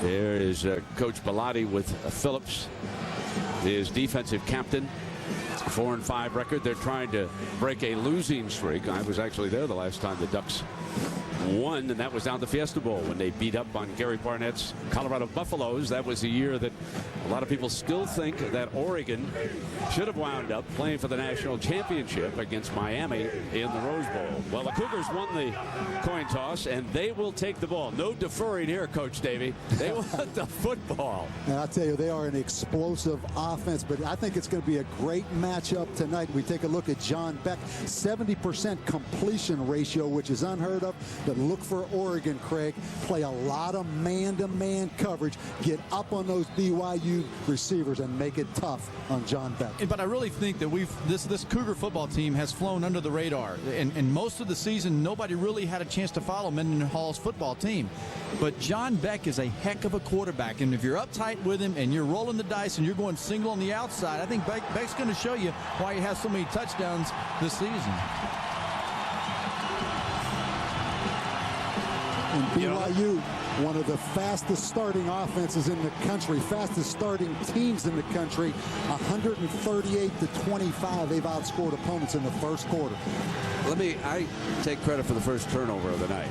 There is Coach Bellotti with Phillips, his defensive captain. 4-5 record. They're trying to break a losing streak. I was actually there the last time the Ducks won, and that was down the Fiesta Bowl when they beat up on Gary Barnett's Colorado Buffaloes. That was the year that a lot of people still think that Oregon should have wound up playing for the national championship against Miami in the Rose Bowl. Well, the Cougars won the coin toss, and they will take the ball. No deferring here, Coach Davey. They want the football. And I tell you, they are an explosive offense, but I think it's going to be a great matchup tonight. We take a look at John Beck, 70% completion ratio, which is unheard of. But look for Oregon, Craig. Play a lot of man-to-man coverage. Get up on those BYU receivers and make it tough on John Beck. But I really think that this Cougar football team has flown under the radar. And most of the season, nobody really had a chance to follow Mendenhall's football team. But John Beck is a heck of a quarterback. And if you're uptight with him and you're rolling the dice and you're going single on the outside, I think Beck's going to show you why he has so many touchdowns this season. And BYU, one of the fastest starting offenses in the country, fastest starting teams in the country, 138-25. They've outscored opponents in the first quarter. I take credit for the first turnover of the night.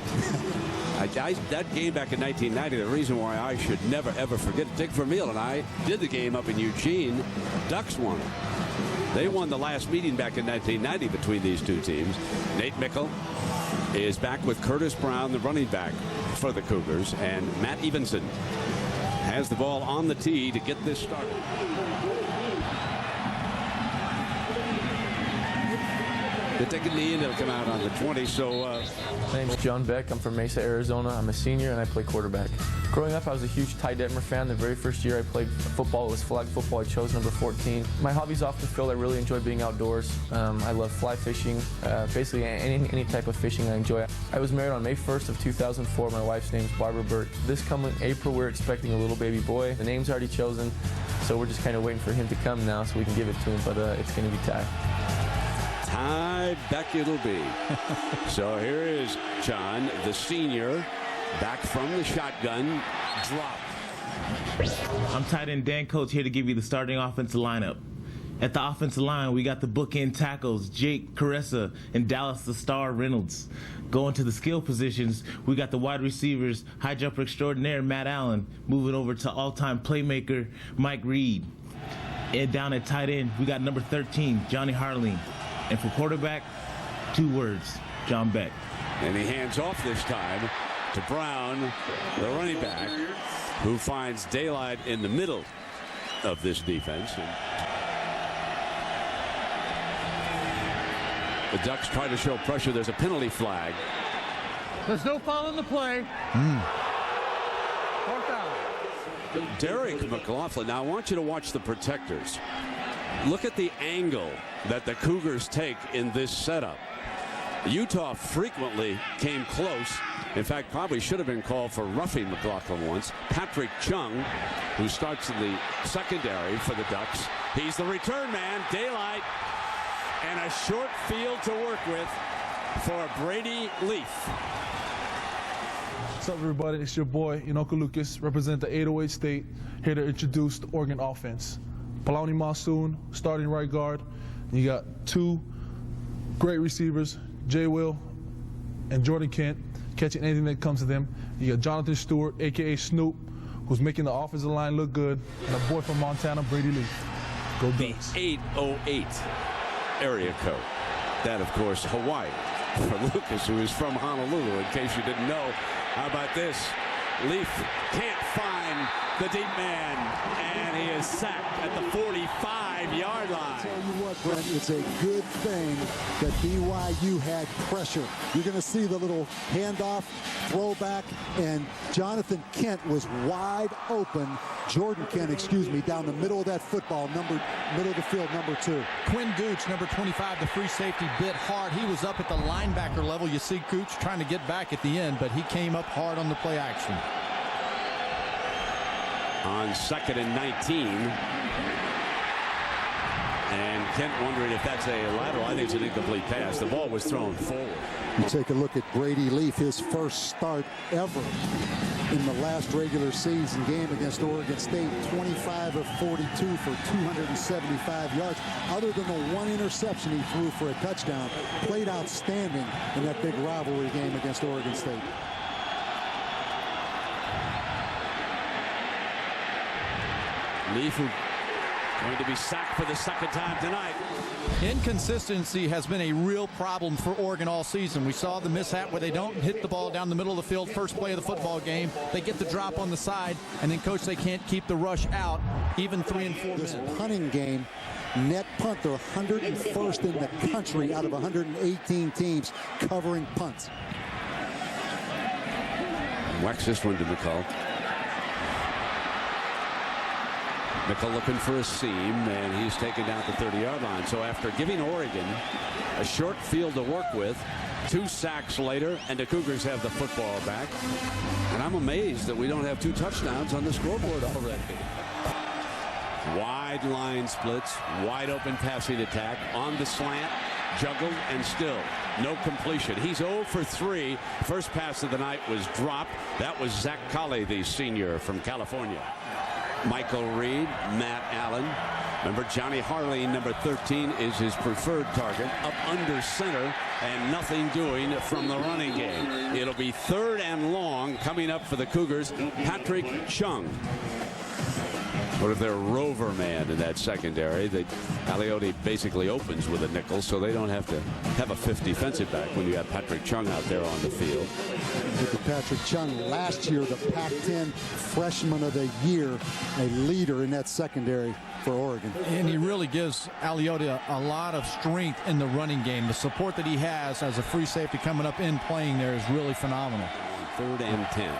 That game back in 1990, the reason why I should never, ever forget it, Dick Vermeil and I did the game up in Eugene. Ducks won it. They won the last meeting back in 1990 between these two teams. Nate Mickle is back with Curtis Brown, the running back for the Cougars, and Matt Evenson has the ball on the tee to get this started. They take a knee and it'll come out on the 20. So my name is John Beck. I'm from Mesa, Arizona. I'm a senior and I play quarterback. Growing up, I was a huge Ty Detmer fan. The very first year I played football, it was flag football. I chose number 14. My hobbies off the field, I really enjoy being outdoors. I love fly fishing. Basically, any type of fishing I enjoy. I was married on May 1st of 2004. My wife's name is Barbara Burke. This coming April, we're expecting a little baby boy. The name's already chosen, so we're just kind of waiting for him to come now so we can give it to him, but it's going to be Ty. Ty Beck it'll be. So here is John, the senior, back from the shotgun. Drop. I'm tight end Dan Coach here to give you the starting offensive lineup. At the offensive line, we got the bookend tackles, Jake Caressa and Dallas the Star Reynolds. Going to the skill positions, we got the wide receivers, high jumper extraordinaire Matt Allen, moving over to all-time playmaker Mike Reed. And down at tight end, we got number 13, Johnny Harleen. And for quarterback, 2 words, John Beck. And he hands off this time to Brown, the running back, who finds daylight in the middle of this defense. And the Ducks try to show pressure. There's a penalty flag. There's no foul in the play. Fourth down. Derek McLaughlin. Now I want you to watch the protectors. Look at the angle that the Cougars take in this setup. Utah frequently came close. In fact, probably should have been called for roughing McLaughlin once. Patrick Chung, who starts in the secondary for the Ducks. He's the return man. Daylight and a short field to work with for Brady Leaf. What's up, everybody? It's your boy, Inoka Lucas, represent the 808 State, here to introduce the Oregon offense. Palani Monsoon, starting right guard. You got 2 great receivers, Jay Will and Jordan Kent, catching anything that comes to them. You got Jonathan Stewart, a.k.a. Snoop, who's making the offensive line look good, and a boy from Montana, Brady Leaf. Go Ducks. The 808 area code. That, of course, Hawaii for Lucas, who is from Honolulu, in case you didn't know. How about this? Leaf can't find the deep man, and he is sacked at the 45-yard line. I'll tell you what, Brent, it's a good thing that BYU had pressure. You're going to see the little handoff, throwback, and Jonathan Kent was wide open. Jordan Kent, down the middle of that football, middle of the field, number 2. Quinn Gooch, number 25, the free safety, bit hard. He was up at the linebacker level. You see Gooch trying to get back at the end, but he came up hard on the play action. On 2nd and 19. And Kent wondering if that's a lateral. I think it's an incomplete pass. The ball was thrown forward. You take a look at Brady Leaf, his first start ever in the last regular season game against Oregon State. 25 of 42 for 275 yards. Other than the one interception he threw for a touchdown, played outstanding in that big rivalry game against Oregon State. Leaf, who going to be sacked for the second time tonight. Inconsistency has been a real problem for Oregon all season. We saw the mishap where they don't hit the ball down the middle of the field first play of the football game. They get the drop on the side, and then, Coach, they can't keep the rush out even 3 and 4 This minutes. punting game, net punt, they're 101st in the country out of 118 teams covering punts. Wax this one to McCall. McCall looking for a seam, and he's taken down the 30-yard line. So after giving Oregon a short field to work with, 2 sacks later, and the Cougars have the football back. And I'm amazed that we don't have 2 touchdowns on the scoreboard already. Wide line splits, wide open passing attack, on the slant, juggled, and still no completion. He's 0 for 3. First pass of the night was dropped. That was Zach Colley, the senior from California. Michael Reed, Matt Allen. Remember, Johnny Harley, number 13, is his preferred target. Up under center, and nothing doing from the running game. It'll be 3rd and long coming up for the Cougars. Patrick Chung. What if they're rover man in that secondary? Aliotti basically opens with a nickel, so they don't have to have a 5th defensive back when you have Patrick Chung out there on the field. Look at Patrick Chung, last year the Pac-10 Freshman of the Year, a leader in that secondary for Oregon. And he really gives Aliotti a lot of strength in the running game. The support that he has as a free safety coming up in playing there is really phenomenal. 3rd and 10.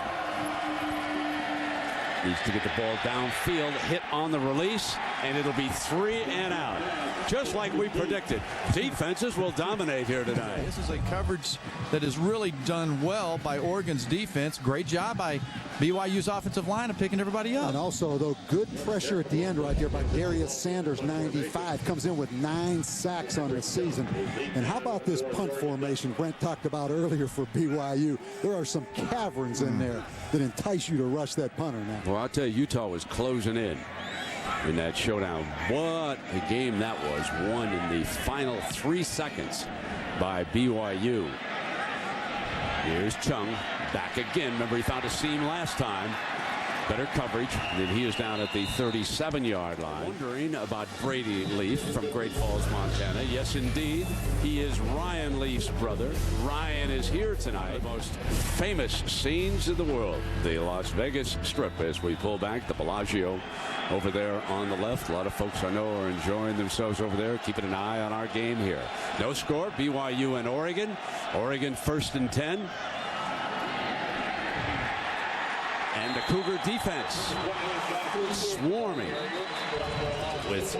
Needs to get the ball downfield, hit on the release, and it'll be 3 and out. Just like we predicted. Defenses will dominate here tonight. This is a coverage that is really done well by Oregon's defense. Great job by BYU's offensive line of picking everybody up. And also, though, good pressure at the end right there by Darius Sanders, 95. Comes in with 9 sacks on the season. And how about this punt formation Brent talked about earlier for BYU? There are some caverns in there that entice you to rush that punter now. Well, I'll tell you, Utah was closing in that showdown. What a game that was. Won in the final 3 seconds by BYU. Here's Chung back again. Remember, he found a seam last time. Better coverage. And then he is down at the 37-yard line. Wondering about Brady Leaf from Great Falls, Montana. Yes, indeed. He is Ryan Leaf's brother. Ryan is here tonight. The most famous scenes in the world. The Las Vegas Strip as we pull back. The Bellagio over there on the left. A lot of folks I know are enjoying themselves over there. Keeping an eye on our game here. No score. BYU and Oregon. Oregon 1st and 10. And the Cougar defense swarming with,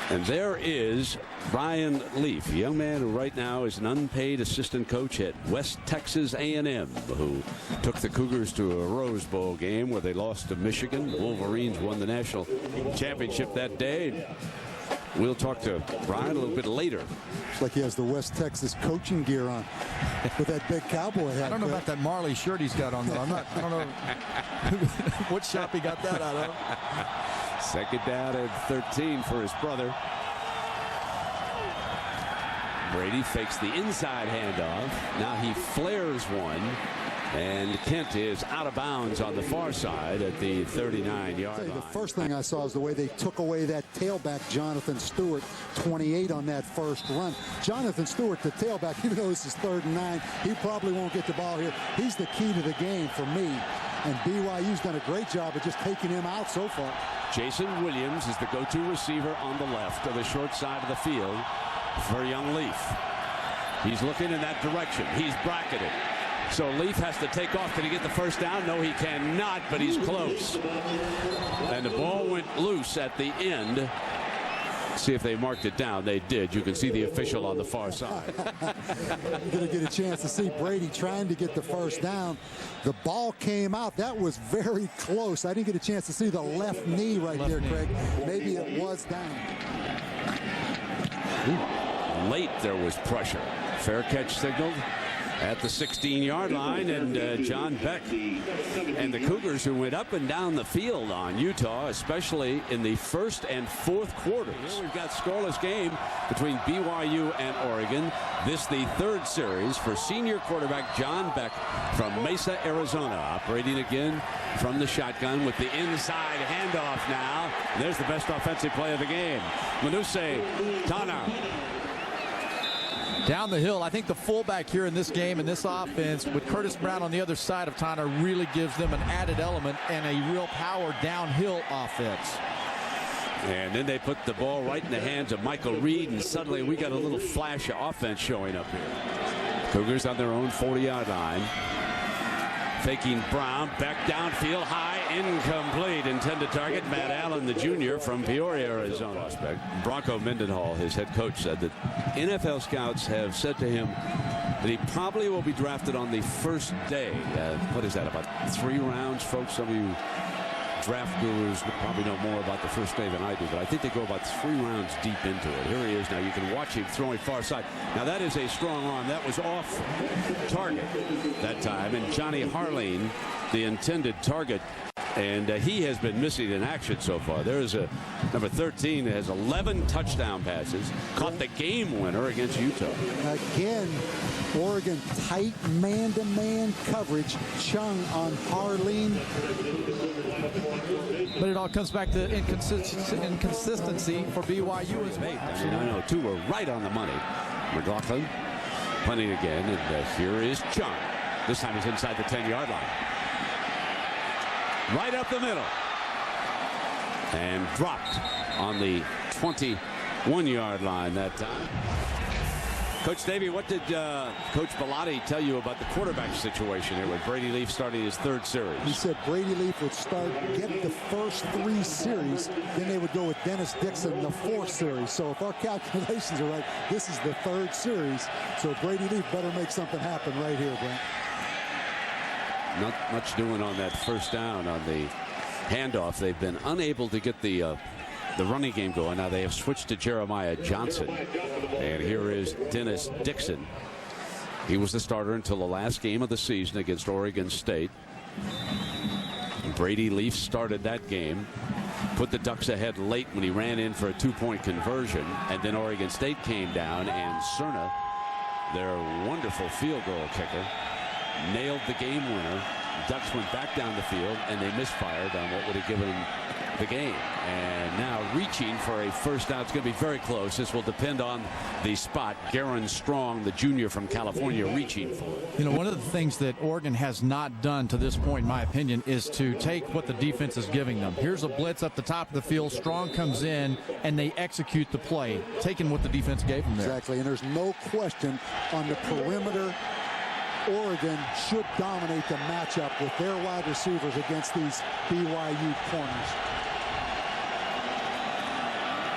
and there is Ryan Leaf, a young man who right now is an unpaid assistant coach at West Texas A&M, who took the Cougars to a Rose Bowl game where they lost to Michigan. The Wolverines won the national championship that day. We'll talk to Ryan a little bit later. Looks like he has the West Texas coaching gear on with that big cowboy hat. I don't know about that Marley shirt he's got on, though. I don't know what shop he got that out of. 2nd down and 13 for his brother. Brady fakes the inside handoff. Now he flares one. And Kent is out of bounds on the far side at the 39-yard line. The first thing I saw is the way they took away that tailback, Jonathan Stewart, 28 on that first run. Jonathan Stewart, the tailback, even though this is 3rd and 9, he probably won't get the ball here. He's the key to the game for me. And BYU's done a great job of just taking him out so far. Jason Williams is the go-to receiver on the left of the short side of the field for young Leaf. He's looking in that direction. He's bracketed. So Leaf has to take off. Can he get the first down? No, he cannot, but he's close. And the ball went loose at the end. See if they marked it down. They did. You can see the official on the far side. You're going to get a chance to see Brady trying to get the first down. The ball came out. That was very close. I didn't get a chance to see the left knee right there, Craig. Maybe it was down. Late there was pressure. Fair catch signaled. at the 16-yard line, and John Beck and the Cougars, who went up and down the field on Utah, especially in the first and fourth quarters. Here we've got scoreless game between BYU and Oregon. This the third series for senior quarterback John Beck from Mesa, Arizona, operating again from the shotgun with the inside handoff now. There's the best offensive play of the game. Manuse Tana. Down the hill, I think the fullback here in this game and this offense with Curtis Brown on the other side of Tana really gives them an added element and a real power downhill offense. And then they put the ball right in the hands of Michael Reed, and suddenly we got a little flash of offense showing up here. Cougars on their own 40-yard line. Faking Brown, back downfield, high, incomplete. Intended target, Matt Allen, the junior from Peoria, Arizona. Bronco Mendenhall, his head coach, said that NFL scouts have said to him that he probably will be drafted on the first day. What is that, about 3 rounds, folks? Some of you draft gurus probably know more about the first day than I do, but I think they go about 3 rounds deep into it. Here he is now. You can watch him throwing far side. Now that is a strong arm. That was off target that time, and Johnny Harline, the intended target, and he has been missing in action so far. There is a number 13 that has 11 touchdown passes, caught the game winner against Utah. Again, Oregon tight man-to-man coverage. Chung on Harline. But it all comes back to inconsistency for BYU as well. I know 2 were right on the money. McLaughlin punting again, and here is Chung. This time he's inside the 10-yard line. Right up the middle. And dropped on the 21-yard line that time. Coach Davey, what did Coach Bellotti tell you about the quarterback situation here with Brady Leaf starting his 3rd series? He said Brady Leaf would get the first 3 series, then they would go with Dennis Dixon the 4th series. So if our calculations are right, this is the 3rd series. So Brady Leaf better make something happen right here, Brent. Not much doing on that first down on the handoff. They've been unable to get the running game going. Now they have switched to Jeremiah Johnson, and here is Dennis Dixon. He was the starter until the last game of the season against Oregon State. Brady Leaf started that game, put the Ducks ahead late when he ran in for a 2-point conversion, and then Oregon State came down, and Cerna, their wonderful field goal kicker, nailed the game winner. Ducks went back down the field, and they misfired on what would have given them the game. And now reaching for a first down. It's going to be very close. This will depend on the spot. Garen Strong, the junior from California, reaching for it. You know, one of the things that Oregon has not done to this point, in my opinion, is to take what the defense is giving them. Here's a blitz up the top of the field. Strong comes in, and they execute the play, taking what the defense gave them there. Exactly, and there's no question on the perimeter, Oregon should dominate the matchup with their wide receivers against these BYU corners.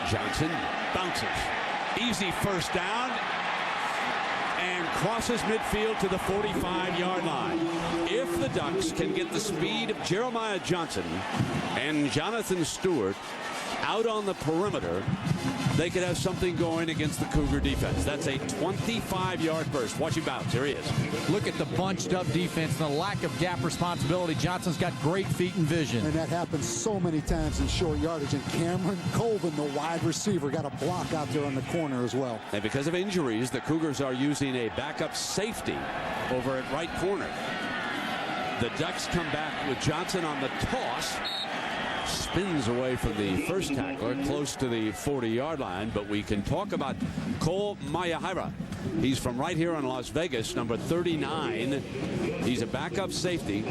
Johnson bounces. Easy first down and crosses midfield to the 45-yard line. If the Ducks can get the speed of Jeremiah Johnson and Jonathan Stewart out on the perimeter, they could have something going against the Cougar defense. That's a 25-yard burst. Watch him bounce. Here he is. Look at the bunched up defense and the lack of gap responsibility. Johnson's got great feet and vision. And that happens so many times in short yardage. And Cameron Colvin, the wide receiver, got a block out there on the corner as well. And because of injuries, the Cougars are using a backup safety over at right corner. The Ducks come back with Johnson on the toss. Spins away from the first tackler close to the 40-yard line, but we can talk about Cole Mayahira. He's from right here in Las Vegas, number 39. He's a backup safety,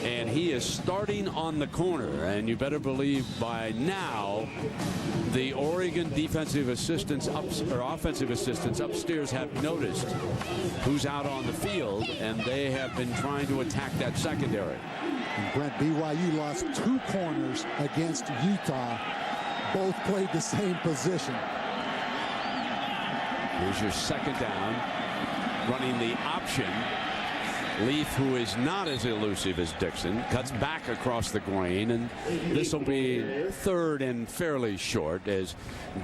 and he is starting on the corner. And you better believe by now the Oregon defensive assistants offensive assistants upstairs have noticed who's out on the field, and they have been trying to attack that secondary. And Brent, BYU lost 2 corners against Utah. Both played the same position. Here's your second down. Running the option. Leaf, who is not as elusive as Dixon, cuts back across the green, and this will be third and fairly short as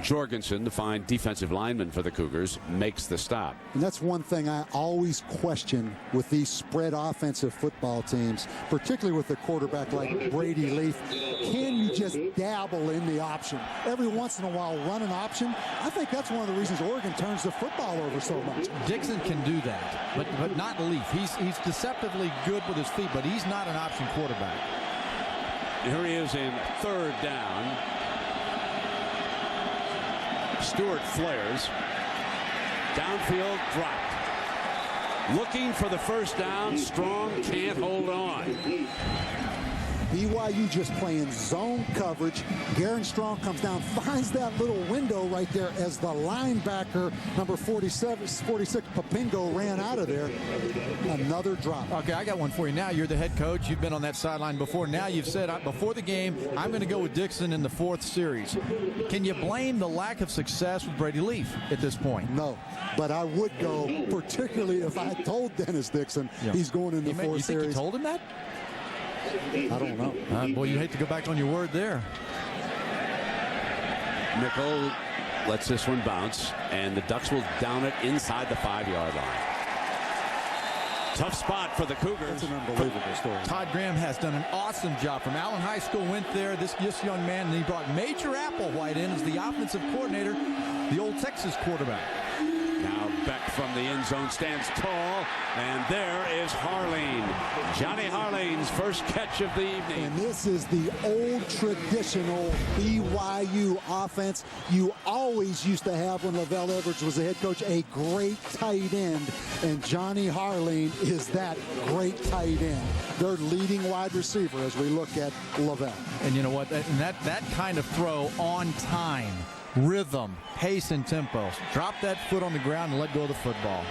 Jorgensen, the fine defensive lineman for the Cougars, makes the stop. And that's one thing I always question with these spread offensive football teams, particularly with a quarterback like Brady Leaf. Can you just dabble in the option? Every once in a while, run an option. I think that's one of the reasons Oregon turns the football over so much. Dixon can do that, but not Leaf. He's deceptively good with his feet, but he's not an option quarterback. Here he is in third down. Stewart flares. Downfield dropped. Looking for the first down. Strong can't hold on. BYU just playing zone coverage. Garen Strong comes down, finds that little window right there as the linebacker, number 46, Papingo, ran out of there. Another drop. Okay, I got one for you now. You're the head coach. You've been on that sideline before. Now you've said, before the game, I'm going to go with Dixon in the 4th series. Can you blame the lack of success with Brady Leaf at this point? No, but I would go, particularly if I told Dennis Dixon he's going in the 4th series. You think you told him that? I don't know. Boy, you hate to go back on your word there. Mickle lets this one bounce, and the Ducks will down it inside the 5-yard line. Tough spot for the Cougars. That's an unbelievable story. Todd Graham has done an awesome job. From Allen High School, went there, this young man, and he brought Major Applewhite in as the offensive coordinator, the old Texas quarterback. Now Beck from the end zone stands tall, and there is Harline. Johnny Harline's first catch of the evening. And this is the old traditional BYU offense you always used to have when Lavelle Edwards was the head coach, a great tight end, and Johnny Harline is that great tight end. Their leading wide receiver as we look at Lavelle. And you know what? That kind of throw on time, rhythm, pace, and tempo. Drop that foot on the ground and let go of the football.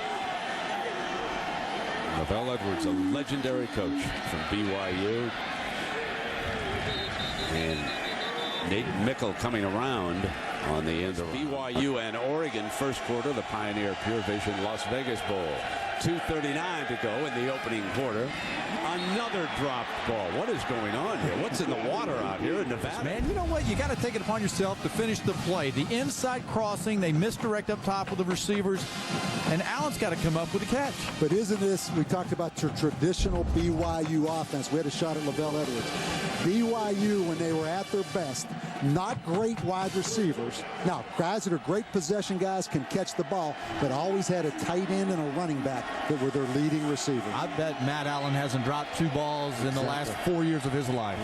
Lavelle Edwards, a legendary coach from BYU. And Nate Mickle coming around on the end of BYU and Oregon first quarter, the Pioneer Pure Vision Las Vegas Bowl. 2:39 to go in the opening quarter. Another dropped ball. What is going on here? What's in the water out here in Nevada? Man, you know what? You got to take it upon yourself to finish the play. The inside crossing, they misdirect up top with the receivers, and Allen's got to come up with a catch. But isn't this, we talked about your traditional BYU offense. We had a shot at Lavelle Edwards. BYU, when they were at their best, not great wide receivers. Now, guys that are great possession guys can catch the ball, but always had a tight end and a running back that were their leading receivers. I bet Matt Allen hasn't dropped 2 balls in the last 4 years of his life.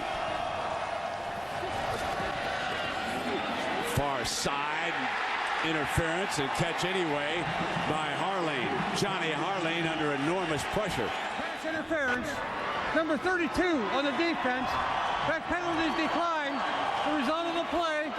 Far side interference and catch anyway by Harline. Johnny Harline under enormous pressure. Pass interference. Number 32 on the defense. Back penalties declined. The result of the play,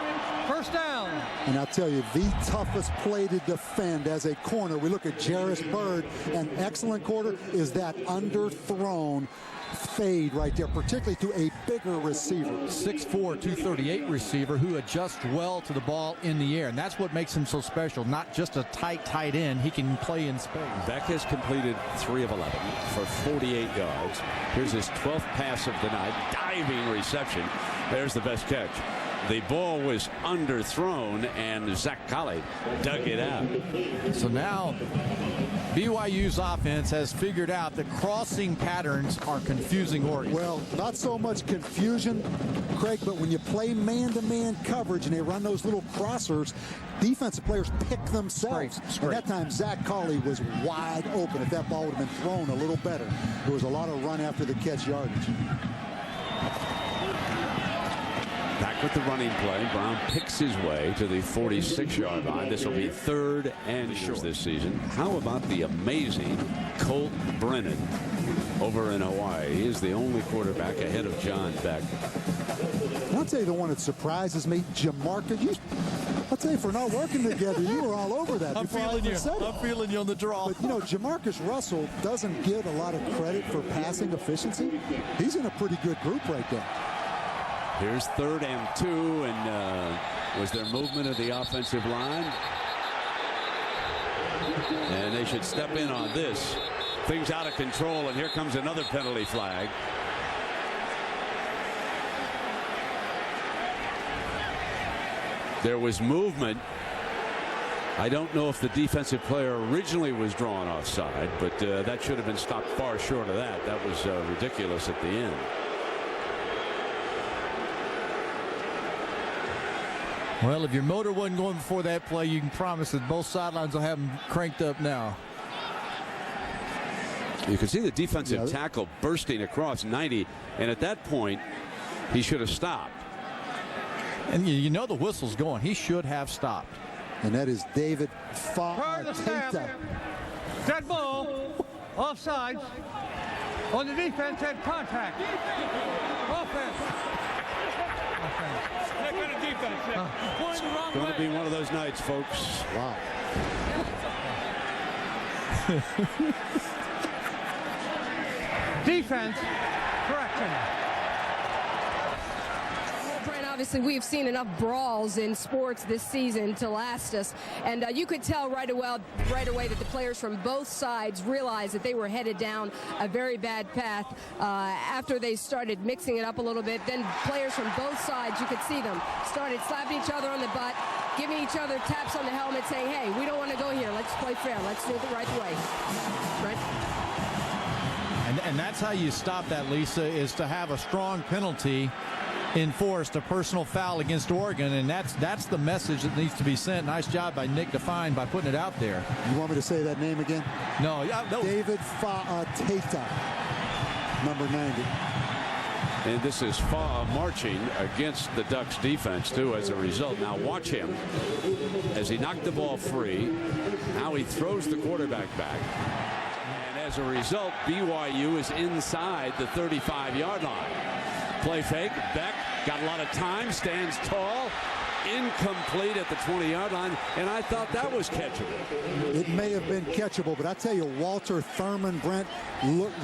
first down. And I'll tell you, the toughest play to defend as a corner, we look at Jarris Bird, an excellent corner, is that underthrown fade right there, particularly to a bigger receiver. 6'4", 238 receiver who adjusts well to the ball in the air, and that's what makes him so special. Not just a tight end, he can play in space. Beck has completed 3 of 11 for 48 yards. Here's his 12th pass of the night. Diving reception. There's the best catch. The ball was underthrown, and Zach Colley dug it out. So now BYU's offense has figured out that crossing patterns are confusing Oregon. Well, not so much confusion, Craig, but when you play man-to-man coverage and they run those little crossers, defensive players pick themselves. And that time, Zach Colley was wide open. If that ball would have been thrown a little better, there was a lot of run after the catch yardage. Back with the running play. Brown picks his way to the 46-yard line. This will be 3rd and short this season. How about the amazing Colt Brennan over in Hawaii? He is the only quarterback ahead of John Beck. I'll tell you the one that surprises me, Jamarcus. I'll tell you, for not working together, you were all over that. I'm feeling you on the draw. But, you know, Jamarcus Russell doesn't get a lot of credit for passing efficiency. He's in a pretty good group right there. Here's 3rd and 2, and was there movement of the offensive line? And they should step in on this. things out of control, and here comes another penalty flag. There was movement. I don't know if the defensive player originally was drawn offside, but that should have been stopped far short of that. That was ridiculous at the end. Well, if your motor wasn't going before that play, you can promise that both sidelines will have them cranked up now. You can see the defensive tackle bursting across 90, and at that point, he should have stopped. And you know the whistle's going. He should have stopped. And that is David Fiesta. Dead ball, offsides. On the defense, had contact. Offense. Going to be one of those nights, folks. Wow. Defense, correction. Obviously, we've seen enough brawls in sports this season to last us, and you could tell right away that the players from both sides realized that they were headed down a very bad path after they started mixing it up a little bit. Then players from both sides, you could see them, started slapping each other on the butt, giving each other taps on the helmet, saying, hey, we don't want to go here. Let's play fair. Let's do it the right way. Right? And that's how you stop that, Lisa, is to have a strong penalty enforced, a personal foul against Oregon, and that's the message that needs to be sent. Nice job by Nick Define by putting it out there. You want me to say that name again? No. David Fiesta, number 90. And this is marching against the Ducks defense, too, as a result. Now watch him as he knocked the ball free. Now he throws the quarterback back. And as a result, BYU is inside the 35-yard line. Play fake. Beck got a lot of time. Stands tall. Incomplete at the 20-yard line. And I thought that was catchable. It may have been catchable, but I tell you, Walter Thurman, Brent,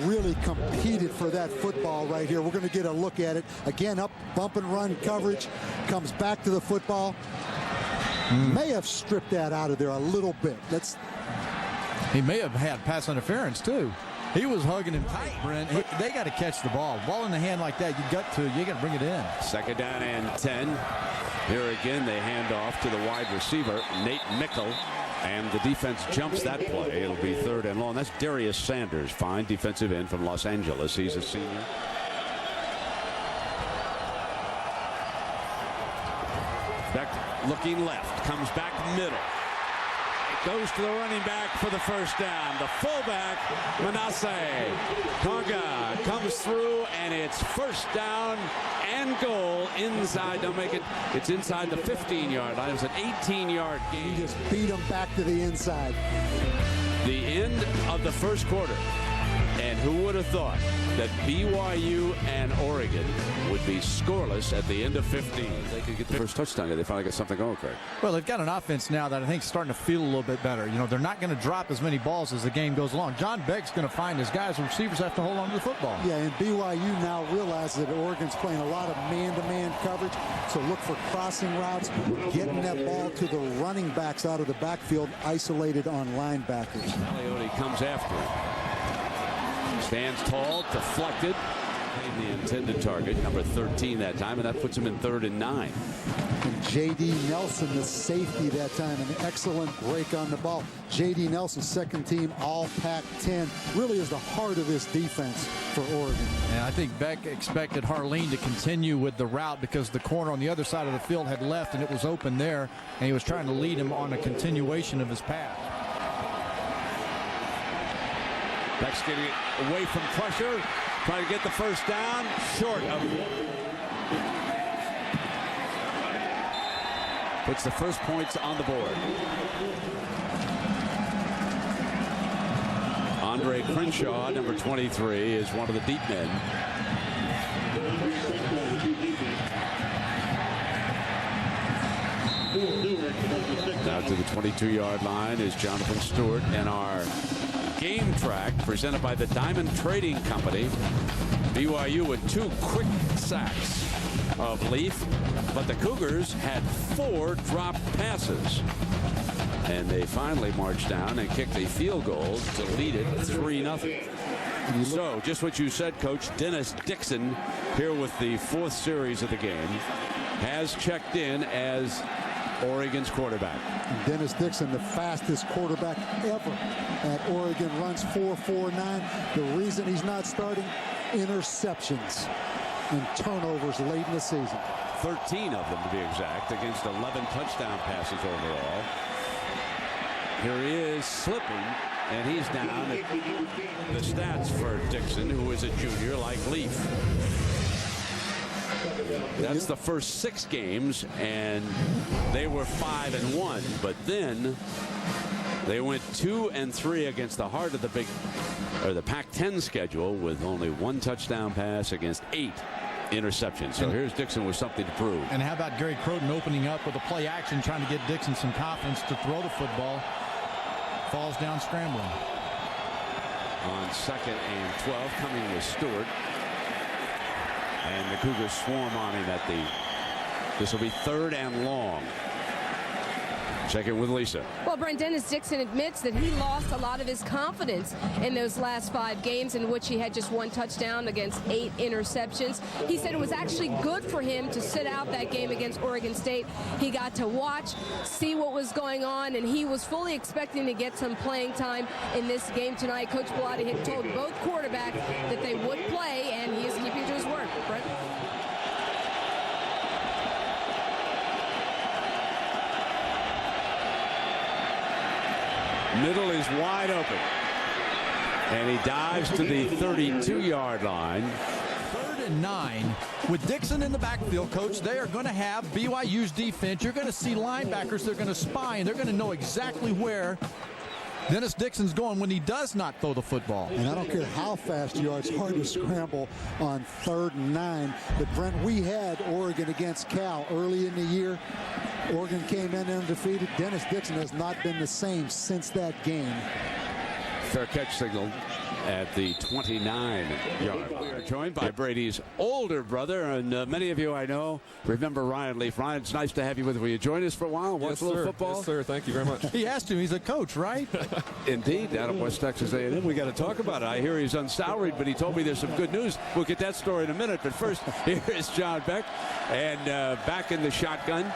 really competed for that football right here. We're going to get a look at it. Again, up, bump and run coverage. Comes back to the football. May have stripped that out of there a little bit. He may have had pass interference, too. He was hugging him tight, Brent. They got to catch the ball. Ball in the hand like that, you got to bring it in. Second down and 10. Here again, they hand off to the wide receiver, Nate Mickle, and the defense jumps that play. It'll be third and long. That's Darius Sanders, fine defensive end from Los Angeles. He's a senior. Beck looking left, comes back middle. Goes to the running back for the first down. The fullback, Manasseh Tonga, comes through, and it's first down and goal inside. Don't make it. It's inside the 15-yard line. It was an 18-yard gain. He just beat him back to the inside. The end of the first quarter. And who would have thought that BYU and Oregon would be scoreless at the end of 15? They could get the first touchdown. They finally got something going, Craig. Well, they've got an offense now that I think is starting to feel a little bit better. You know, they're not going to drop as many balls as the game goes along. John Beck's going to find his guys. The receivers have to hold on to the football. Yeah, and BYU now realizes that Oregon's playing a lot of man-to-man coverage. So look for crossing routes, getting that ball to the running backs out of the backfield, isolated on linebackers. Bellotti comes after him. Stands tall, deflected. The intended target, number 13 that time, and that puts him in 3rd and 9. And J.D. Nelson, the safety that time, an excellent break on the ball. J.D. Nelson, second team All Pac-10, really is the heart of this defense for Oregon. And I think Beck expected Harleen to continue with the route because the corner on the other side of the field had left and it was open there, and he was trying to lead him on a continuation of his pass. Beck's getting away from pressure, trying to get the first down, short of. Puts the first points on the board. Andre Crenshaw, number 23, is one of the deep men. Now to the 22-yard line is Jonathan Stewart, and our game track presented by the Diamond Trading Company. BYU with 2 quick sacks of Leaf, but the Cougars had 4 drop passes. And they finally marched down and kicked a field goal to lead it 3-0. So, just what you said, Coach. Dennis Dixon, here with the 4th series of the game, has checked in as Oregon's quarterback. Dennis Dixon, the fastest quarterback ever at Oregon, runs 4.49. The reason he's not starting, interceptions and turnovers late in the season. 13 of them, to be exact, against 11 touchdown passes overall. Here he is slipping, and he's down. The stats for Dixon, who is a junior like Leaf. That's the first 6 games, and they were 5-1. But then they went 2-3 against the heart of the Pac-10 schedule, with only 1 touchdown pass against 8 interceptions. So here's Dixon with something to prove. And how about Gary Croton opening up with a play action, trying to get Dixon some confidence to throw the football. Falls down scrambling. On 2nd and 12, coming with Stewart. And the Cougars swarm on him this will be 3rd and long. Check it with Lisa. Well, Brent, Dennis Dixon admits that he lost a lot of his confidence in those last 5 games, in which he had just 1 touchdown against 8 interceptions. He said it was actually good for him to sit out that game against Oregon State. He got to watch, see what was going on, and he was fully expecting to get some playing time in this game tonight. Coach Bellotti had told both quarterbacks that they would play, and he is keeping to his word. Brent? Middle is wide open. And he dives to the 32-yard line. 3rd and 9. With Dixon in the backfield, Coach, they are going to have BYU's defense. You're going to see linebackers. They're going to spy, and they're going to know exactly where Dennis Dixon's going when he does not throw the football. And I don't care how fast you are, it's hard to scramble on 3rd and 9. But, Brent, we had Oregon against Cal early in the year. Oregon came in undefeated. Dennis Dixon has not been the same since that game. Fair catch signal at the 29-yard line. We are joined by Brady's older brother, and many of you I know remember Ryan Leaf. Ryan, it's nice to have you with us. Will you join us for a while and watch a little football? Yes, sir. Thank you very much. He has to. He's a coach, right? Indeed, out of West Texas A&M. We got to talk about it. I hear he's unsalaried, but he told me there's some good news. We'll get that story in a minute. But first, here is John Beck, and back in the shotgun.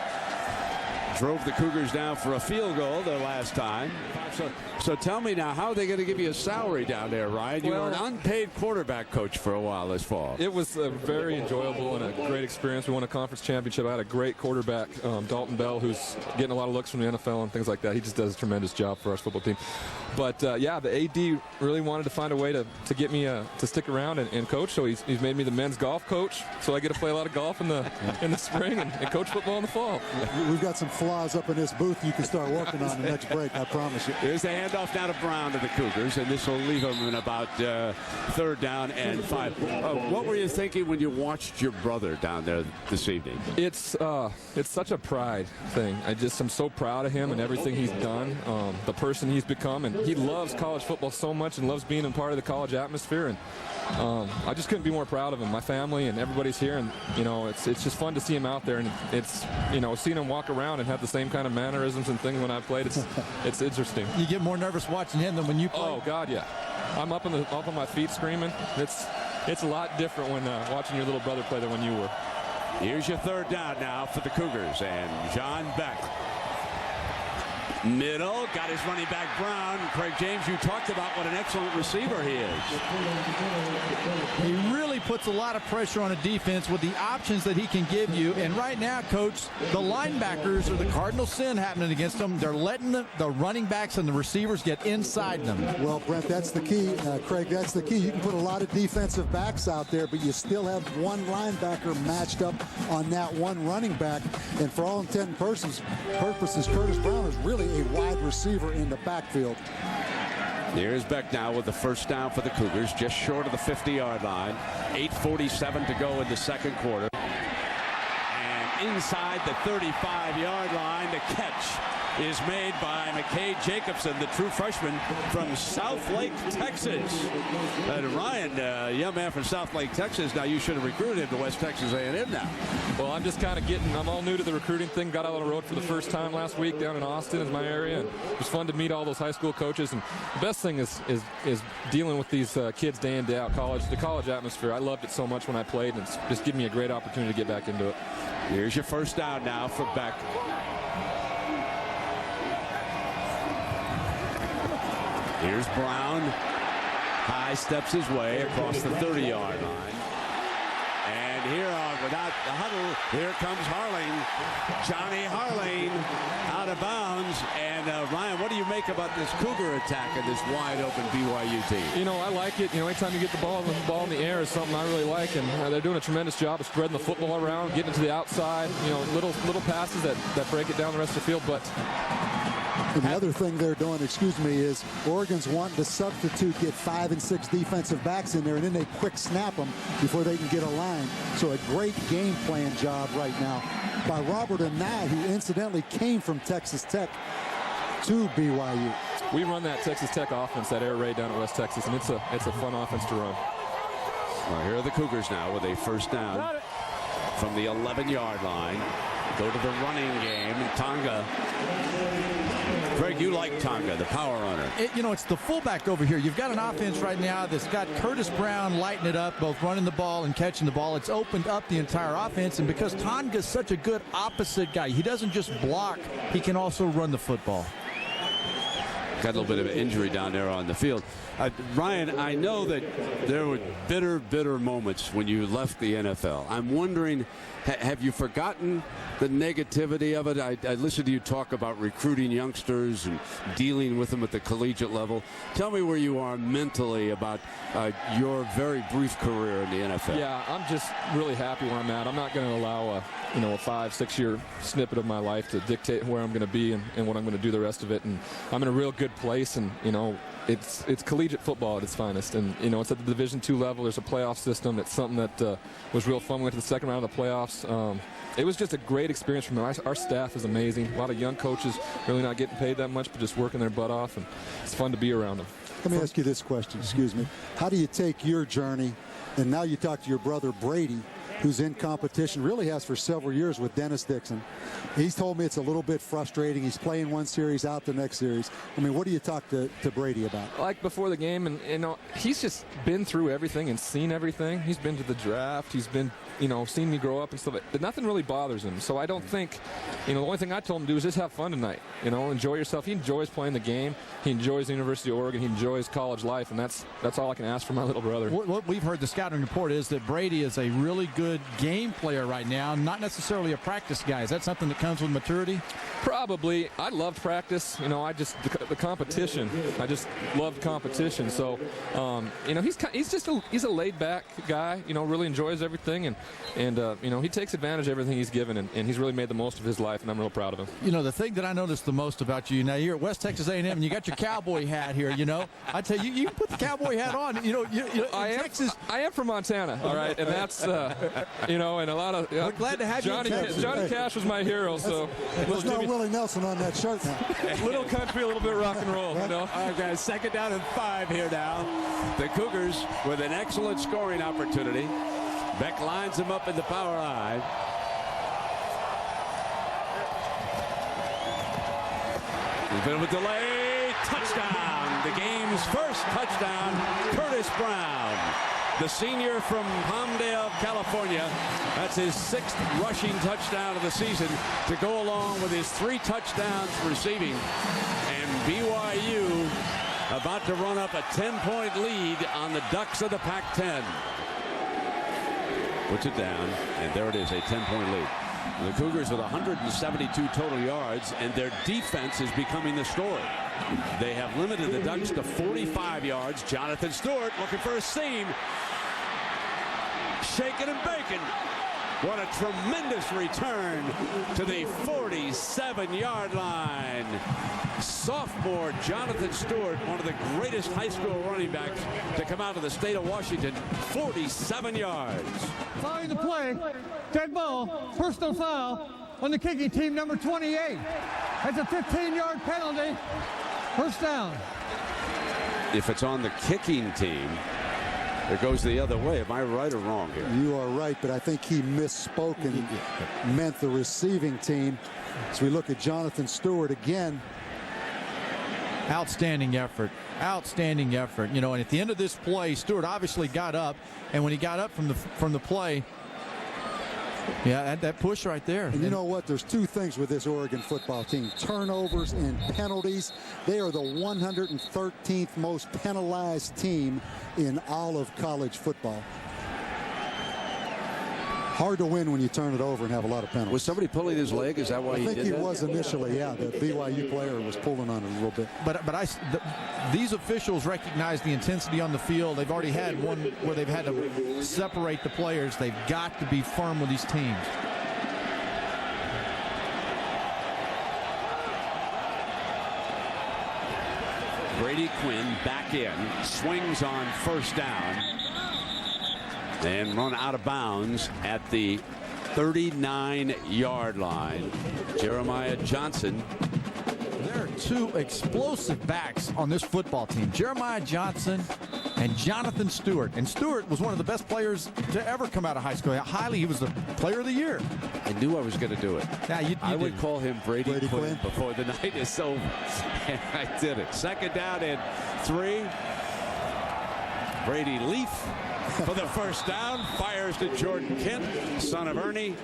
Drove the Cougars down for a field goal their last time. So tell me now, how are they going to give you a salary down there, Ryan? You were an unpaid quarterback coach for a while this fall. It was very enjoyable and a great experience. We won a conference championship. I had a great quarterback, Dalton Bell, who's getting a lot of looks from the NFL and things like that. He just does a tremendous job for our football team. But, yeah, the AD really wanted to find a way to get me to stick around and coach. So he's made me the men's golf coach. So I get to play a lot of golf in the spring and coach football in the fall. We've got some flaws up in this booth you can start working on the next break, I promise you. Here's the handoff now to Brown to the Cougars, and this will leave them in about 3rd down and 5. What were you thinking when you watched your brother down there this evening? It's such a pride thing. I'm so proud of him and everything he's done, the person he's become, and he loves college football so much and loves being a part of the college atmosphere, and I just couldn't be more proud of him. My family and everybody's here, and it's just fun to see him out there, and it's seeing him walk around and have the same kind of mannerisms and things when I played. It's interesting. You get more nervous watching him than when you play. Oh God, yeah. I'm up on my feet screaming. It's a lot different when watching your little brother play than when you were. Here's your 3rd down now for the Cougars, and John Beck. Middle, got his running back Brown. Craig James, you talked about what an excellent receiver he is. He really puts a lot of pressure on a defense with the options that he can give you. And right now, Coach, the linebackers are the cardinal sin happening against them. They're letting the running backs and the receivers get inside them. Well, Brent, that's the key. Craig, that's the key. You can put a lot of defensive backs out there, but you still have one linebacker matched up on that one running back. And for all intent and purposes, Curtis Brown is really a wide receiver in the backfield. Here's Beck now with the 1st down for the Cougars, just short of the 50-yard line. 8:47 to go in the 2nd quarter. And inside the 35-yard line, the catch is made by McKay Jacobson, the true freshman from South Lake, Texas. And Ryan, young man from South Lake, Texas. Now, you should have recruited him to West Texas A&M now. Well, I'm just kind of I'm all new to the recruiting thing. Got out on the road for the first time last week down in Austin is my area. And it was fun to meet all those high school coaches. And the best thing is dealing with these kids day in, day out. The college atmosphere. I loved it so much when I played, and it's just given me a great opportunity to get back into it. Here's your first down now for Beck. Here's Brown. High steps his way across the 30-yard line. And here without the huddle, here comes Harling. Johnny Harling out of bounds. And Ryan, what do you make about this Cougar attack and this wide-open BYU team? You know, I like it. You know, anytime you get the ball in the air is something I really like. And they're doing a tremendous job of spreading the football around, getting it to the outside. You know, little passes that break it down the rest of the field. But and the other thing they're doing, is Oregon's wanting to substitute, get 5 and 6 defensive backs in there, and then they quick snap them before they can get a line. So a great game plan job right now by Robert Anai, who incidentally came from Texas Tech to BYU. We run that Texas Tech offense, that air raid down at West Texas, and it's a fun offense to run. Well, here are the Cougars now with a first down from the 11-yard line. Go to the running game. Tonga. Greg, you like Tonga, the power runner. It's the fullback over here. You've got an offense right now that's got Curtis Brown lighting it up, both running the ball and catching the ball. It's opened up the entire offense, and because Tonga's such a good opposite guy, he doesn't just block, he can also run the football. Got a little bit of an injury down there on the field. Ryan, I know that there were bitter moments when you left the NFL. I'm wondering, have you forgotten the negativity of it? I listened to you talk about recruiting youngsters and dealing with them at the collegiate level. Tell me where you are mentally about your very brief career in the NFL. Yeah, I'm just really happy where I'm at. I'm not going to allow a 5-6 year snippet of my life to dictate where I'm going to be and what I'm going to do the rest of it. And I'm in a real good place, and it's collegiate football at its finest, and it's at the Division II level. There's a playoff system. It's something that was real fun. We went to the second round of the playoffs. It was just a great experience from there. Our staff is amazing. A lot of young coaches really not getting paid that much, but just working their butt off, and it's fun to be around them. Let me ask you this question. Excuse me. How do you take your journey, and now you talk to your brother Brady, who's in competition, really has for several years with Dennis Dixon. He's told me it's a little bit frustrating. He's playing one series, out the next series. I mean, what do you talk to Brady about? Like before the game, and he's just been through everything and seen everything. He's been to the draft. He's been, seen me grow up and stuff. But nothing really bothers him. So I don't think, the only thing I told him to do is just have fun tonight. Enjoy yourself. He enjoys playing the game. He enjoys the University of Oregon. He enjoys college life, and that's all I can ask for my little brother. What we've heard the scouting report is that Brady is a really good game player right now, not necessarily a practice guy. Is that something that comes with maturity? Probably. I loved practice. The competition. I just loved competition. So, he's a laid-back guy. Really enjoys everything, and he takes advantage of everything he's given, and he's really made the most of his life, and I'm real proud of him. The thing that I noticed the most about you, now you're at West Texas A&M, and you got your cowboy hat here. I tell you, you can put the cowboy hat on. Texas. I am from Montana, all right, and that's and a lot of. We're glad to have Johnny, you in Texas. Johnny Cash was my hero, so. There's no Willie Nelson on that shirt now. Little country, a little bit rock and roll, All right, guys, second down and 5 here now. The Cougars with an excellent scoring opportunity. Beck lines him up in the power eye. A bit of a delay. Touchdown. The game's first touchdown. Curtis Brown, the senior from Palmdale, California. That's his 6th rushing touchdown of the season to go along with his 3 touchdowns receiving. And BYU about to run up a 10-point lead on the Ducks of the Pac-10. Puts it down, and there it is, a 10-point lead. The Cougars with 172 total yards, and their defense is becoming the story. They have limited the Ducks to 45 yards. Jonathan Stewart looking for a seam. Shaking and baking. What a tremendous return to the 47-yard line. Sophomore Jonathan Stewart, one of the greatest high school running backs to come out of the state of Washington, 47 yards. Following the play, dead ball, personal foul, on the kicking team, number 28. That's a 15-yard penalty. First down. If it's on the kicking team, it goes the other way. Am I right or wrong here? You are right, but I think he misspoke and meant the receiving team. As we look at Jonathan Stewart again. Outstanding effort. Outstanding effort. You know, and at the end of this play, Stewart obviously got up, and when he got up from the play, yeah, that push right there. And you know what? There's two things with this Oregon football team. Turnovers and penalties. They are the 113th most penalized team in all of college football. Hard to win when you turn it over and have a lot of penalties. Was somebody pulling his leg? Is that why he did that? I think he was initially, yeah. The BYU player was pulling on it a little bit. But these officials recognize the intensity on the field. They've already had one where they've had to separate the players. They've got to be firm with these teams. Brady Quinn back in, swings on first down, and run out of bounds at the 39-yard line. Jeremiah Johnson. There are two explosive backs on this football team. Jeremiah Johnson and Jonathan Stewart. And Stewart was one of the best players to ever come out of high school. He was the player of the year. I knew I was going to do it. Yeah, I would call him Brady Quinn before the night is over. And I did it. Second down and 3. Brady Leaf for the first down. Fires to Jordan Kent, son of Ernie.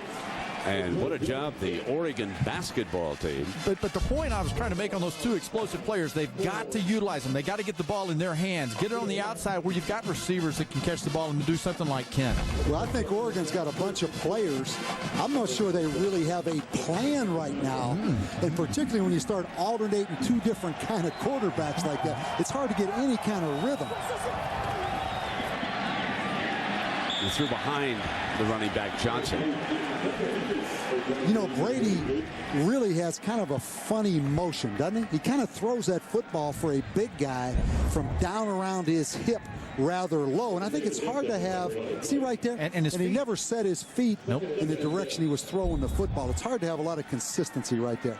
And what a job the Oregon basketball team. But the point I was trying to make on those two explosive players, they've got to utilize them. They got to get the ball in their hands. Get it on the outside where you've got receivers that can catch the ball and do something like Kent. Well, I think Oregon's got a bunch of players. I'm not sure they really have a plan right now. And particularly when you start alternating two different kind of quarterbacks like that, it's hard to get any kind of rhythm. He threw behind the running back Johnson. You know, Brady really has kind of a funny motion, doesn't he? He kind of throws that football for a big guy from down around his hip rather low. And I think it's hard to have, see right there? And he never set his feet Nope. in the direction he was throwing the football. It's hard to have a lot of consistency right there.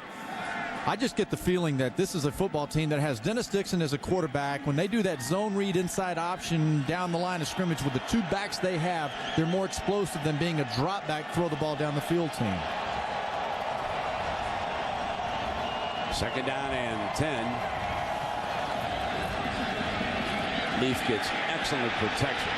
I just get the feeling that this is a football team that has Dennis Dixon as a quarterback. When they do that zone read inside option down the line of scrimmage with the two backs they have, they're more explosive than being a drop back, throw the ball down the field team. Second down and 10. Leaf gets excellent protection.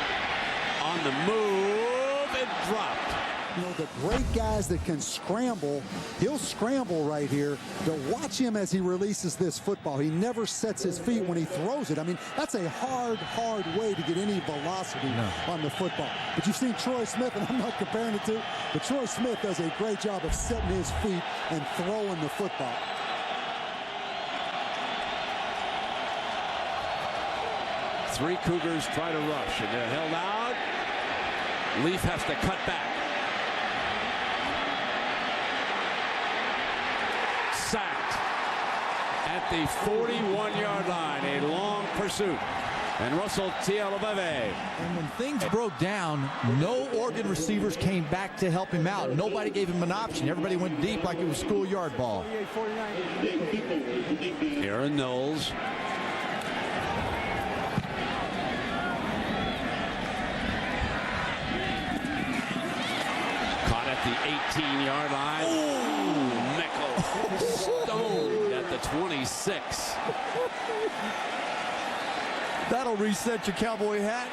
On the move and dropped. You know, the great guys that can scramble, he'll scramble right here. But watch him as he releases this football. He never sets his feet when he throws it. I mean, that's a hard way to get any velocity on the football. But you've seen Troy Smith, and I'm not comparing the two, but Troy Smith does a great job of setting his feet and throwing the football. Three Cougars try to rush, and they're held out. Leaf has to cut back. Sacked at the 41-yard line. A long pursuit. And Russell Tialaveve. And when things broke down, no Oregon receivers came back to help him out. Nobody gave him an option. Everybody went deep like it was schoolyard ball. Aaron Knowles. Caught at the 18-yard line. Ooh, Meckel stoned at the 26. That'll reset your cowboy hat.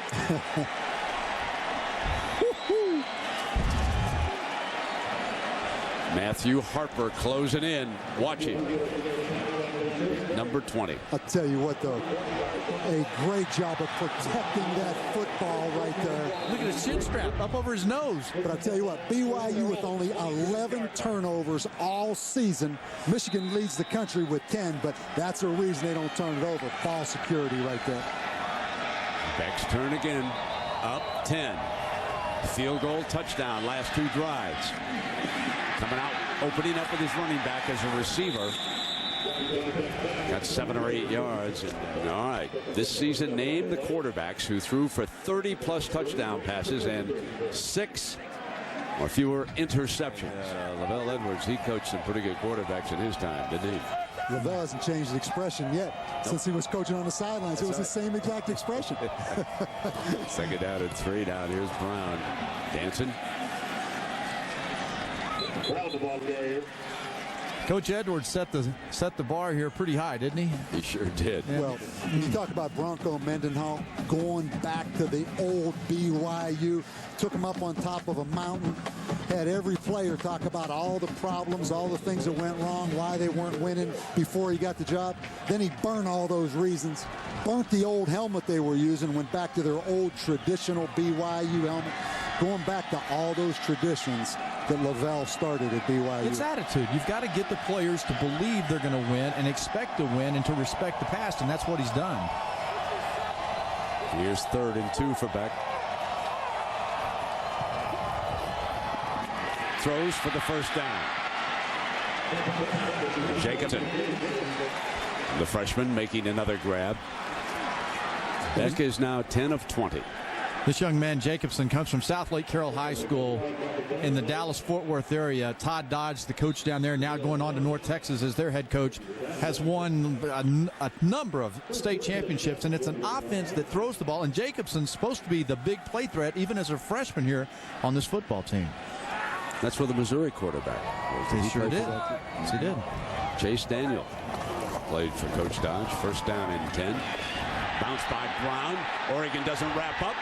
Matthew Harper closing in. Watch him. Number 20. I'll tell you what, though, a great job of protecting that football right there. Look at his chin strap up over his nose. But I'll tell you what, BYU with only 11 turnovers all season. Michigan leads the country with 10, but that's a reason they don't turn it over. Ball security right there. Beck's turn again. Up 10. Field goal, touchdown, last two drives. Coming out, opening up with his running back as a receiver. Got 7 or 8 yards. All right. This season, name the quarterbacks who threw for 30-plus touchdown passes and 6 or fewer interceptions. Lavelle Edwards, he coached some pretty good quarterbacks in his time, didn't he? Lavelle hasn't changed the expression yet since he was coaching on the sidelines. It was the same exact expression. Second down and 3 down. Here's Brown dancing. Coach Edwards set the bar here pretty high, didn't he? He sure did. Yeah. Well, when you talk about Bronco Mendenhall going back to the old BYU, took him up on top of a mountain, had every player talk about all the problems, all the things that went wrong, why they weren't winning before he got the job. Then he burned all those reasons, burnt the old helmet they were using, went back to their old traditional BYU helmet, going back to all those traditions that Lavelle started at BYU. It's attitude. You've got to get the players to believe they're going to win and expect to win and to respect the past, and that's what he's done. Here's 3rd and 2 for Beck. Throws for the first down. Jacobson, the freshman, making another grab. Beck is now 10 of 20. This young man, Jacobson, comes from South Lake Carroll High School in the Dallas-Fort Worth area. Todd Dodge, the coach down there, now going on to North Texas as their head coach, has won a number of state championships, and it's an offense that throws the ball, and Jacobson's supposed to be the big play threat even as a freshman here on this football team. That's for the Missouri quarterback. He sure did. Yes, he did. Chase Daniel played for Coach Dodge. First down and 10. Bounce by Brown. Oregon doesn't wrap up.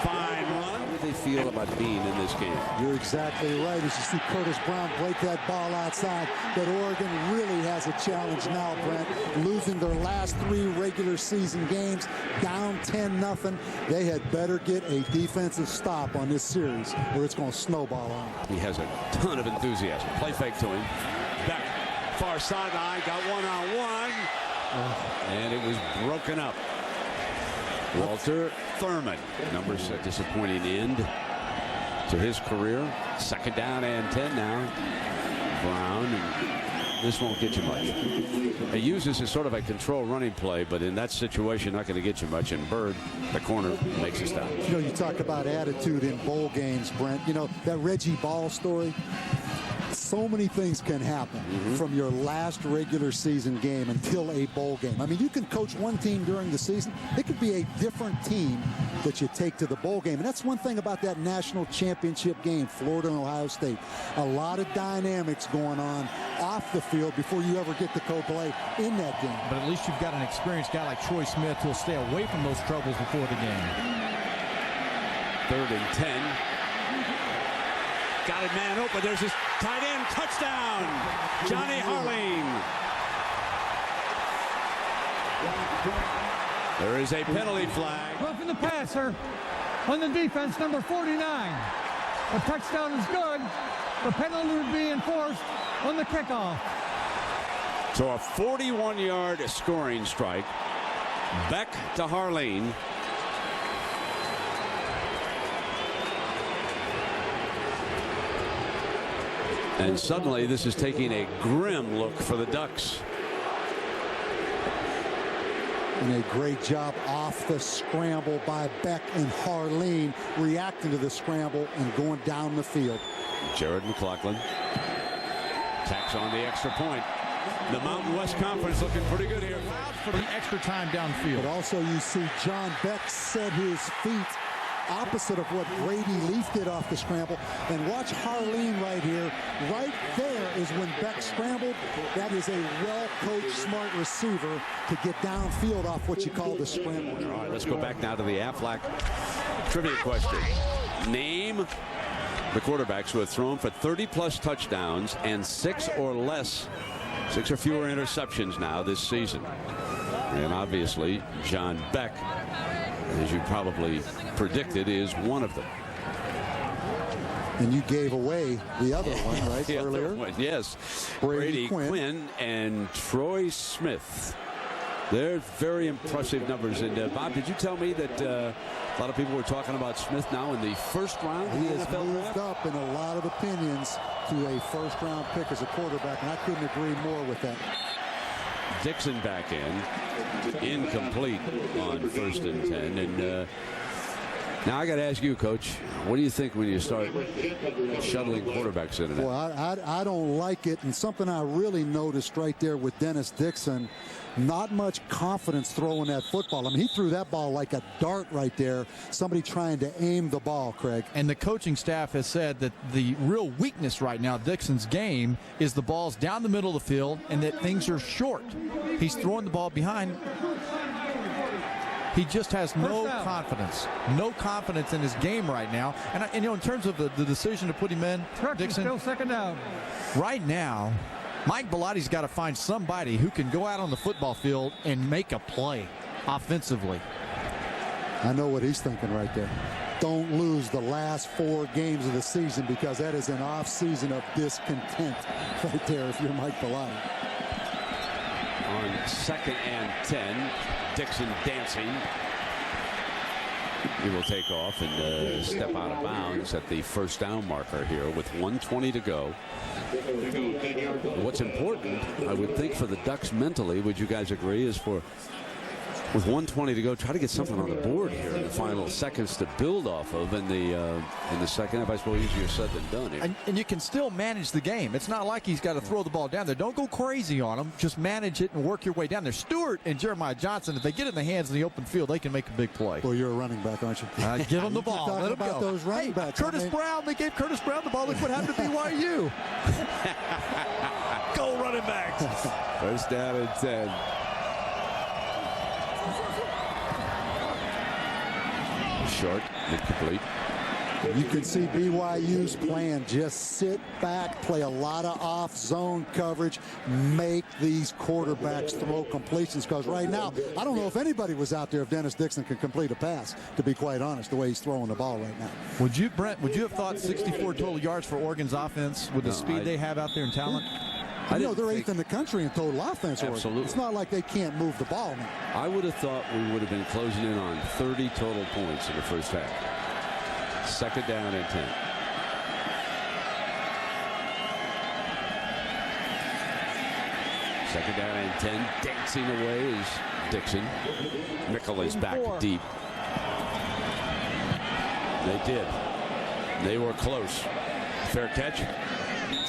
Fine run. How do they feel about being in this game? You're exactly right. As you see Curtis Brown break that ball outside, but Oregon really has a challenge now, Brent. Losing their last 3 regular season games, down 10-0. They had better get a defensive stop on this series, or it's going to snowball on. He has a ton of enthusiasm. Play fake to him. Back, far sideline, got one-on-one, and it was broken up. Walter Thurman, numbers a disappointing end to his career. 2nd down and 10 now. Brown, and this won't get you much. He uses as sort of a control running play, but in that situation, not going to get you much. And Bird, the corner, makes a stop. You know, you talk about attitude in bowl games, Brent. You know, that Reggie Ball story. So many things can happen from your last regular season game until a bowl game. I mean, you can coach one team during the season. It could be a different team that you take to the bowl game. And that's one thing about that national championship game, Florida and Ohio State. A lot of dynamics going on off the field before you ever get to co-play in that game. But at least you've got an experienced guy like Troy Smith who'll stay away from those troubles before the game. 3rd and 10. Got it man open. There's his tight end touchdown. Johnny Harline. There is a penalty flag. Roughing the passer on the defense, number 49. The touchdown is good. The penalty would be enforced on the kickoff. So a 41-yard scoring strike. Beck to Harline. And suddenly this is taking a grim look for the Ducks. And a great job off the scramble by Beck and Harline, reacting to the scramble and going down the field. Jared McLaughlin tacks on the extra point. The Mountain West Conference looking pretty good here. For the extra time downfield. But also you see John Beck set his feet opposite of what Brady Leaf did off the scramble. And watch Harline right here. Right there is when Beck scrambled. That is a well-coached, smart receiver to get downfield off what you call the scramble. All right, let's go back now to the Aflac trivia question. Name the quarterbacks who have thrown for 30-plus touchdowns and 6 or fewer interceptions now this season. And obviously, John Beck, as you probably predicted, is one of them. And you gave away the other one, right, earlier? Yes. Brady Quinn and Troy Smith. They're very impressive numbers. And Bob, did you tell me that a lot of people were talking about Smith now in the first round? He has moved up in a lot of opinions to a first-round pick as a quarterback, and I couldn't agree more with that. Dixon back in. Incomplete on 1st and 10. And Now I got to ask you, Coach, what do you think when you start shuttling quarterbacks in? Well, I don't like it, and something I really noticed right there with Dennis Dixon, not much confidence throwing that football. I mean, he threw that ball like a dart right there, somebody trying to aim the ball, Craig. And the coaching staff has said that the real weakness right now, Dixon's game, is the balls down the middle of the field and that things are short. He's throwing the ball behind. He just has no confidence in his game right now. And you know, in terms of the decision to put him in, Dixon, still second down. Right now, Mike Bellotti's got to find somebody who can go out on the football field and make a play offensively. I know what he's thinking right there. Don't lose the last 4 games of the season, because that is an off season of discontent right there if you're Mike Bellotti. On 2nd and 10, Dixon dancing. He will take off and step out of bounds at the first down marker here with 1:20 to go. What's important, I would think, for the Ducks mentally, would you guys agree, is for, with 1:20 to go, try to get something on the board here in the final seconds to build off of in the second half. I suppose easier said than done here. And you can still manage the game. It's not like he's got to throw the ball down there. Don't go crazy on him. Just manage it and work your way down there. Stewart and Jeremiah Johnson, if they get in the hands in the open field, they can make a big play. Well, you're a running back, aren't you? Give him the ball. Let him about go. Those running backs. Curtis Brown, they gave Curtis Brown the ball. Look what happened to BYU. Go running backs. First down and 10. Short, incomplete. You can see BYU's plan. Just sit back, play a lot of off-zone coverage, make these quarterbacks throw completions. Because right now, I don't know if anybody was out there if Dennis Dixon could complete a pass, to be quite honest, the way he's throwing the ball right now. Would you, Brent, would you have thought 64 total yards for Oregon's offense with the speed they have out there in talent? I know they're 8th in the country in total offense. Absolutely. It's not like they can't move the ball now. I would have thought we would have been closing in on 30 total points in the first half. 2nd down and 10. Second down and 10. Dancing away is Dixon. Mickle is back deep. They did. They were close. Fair catch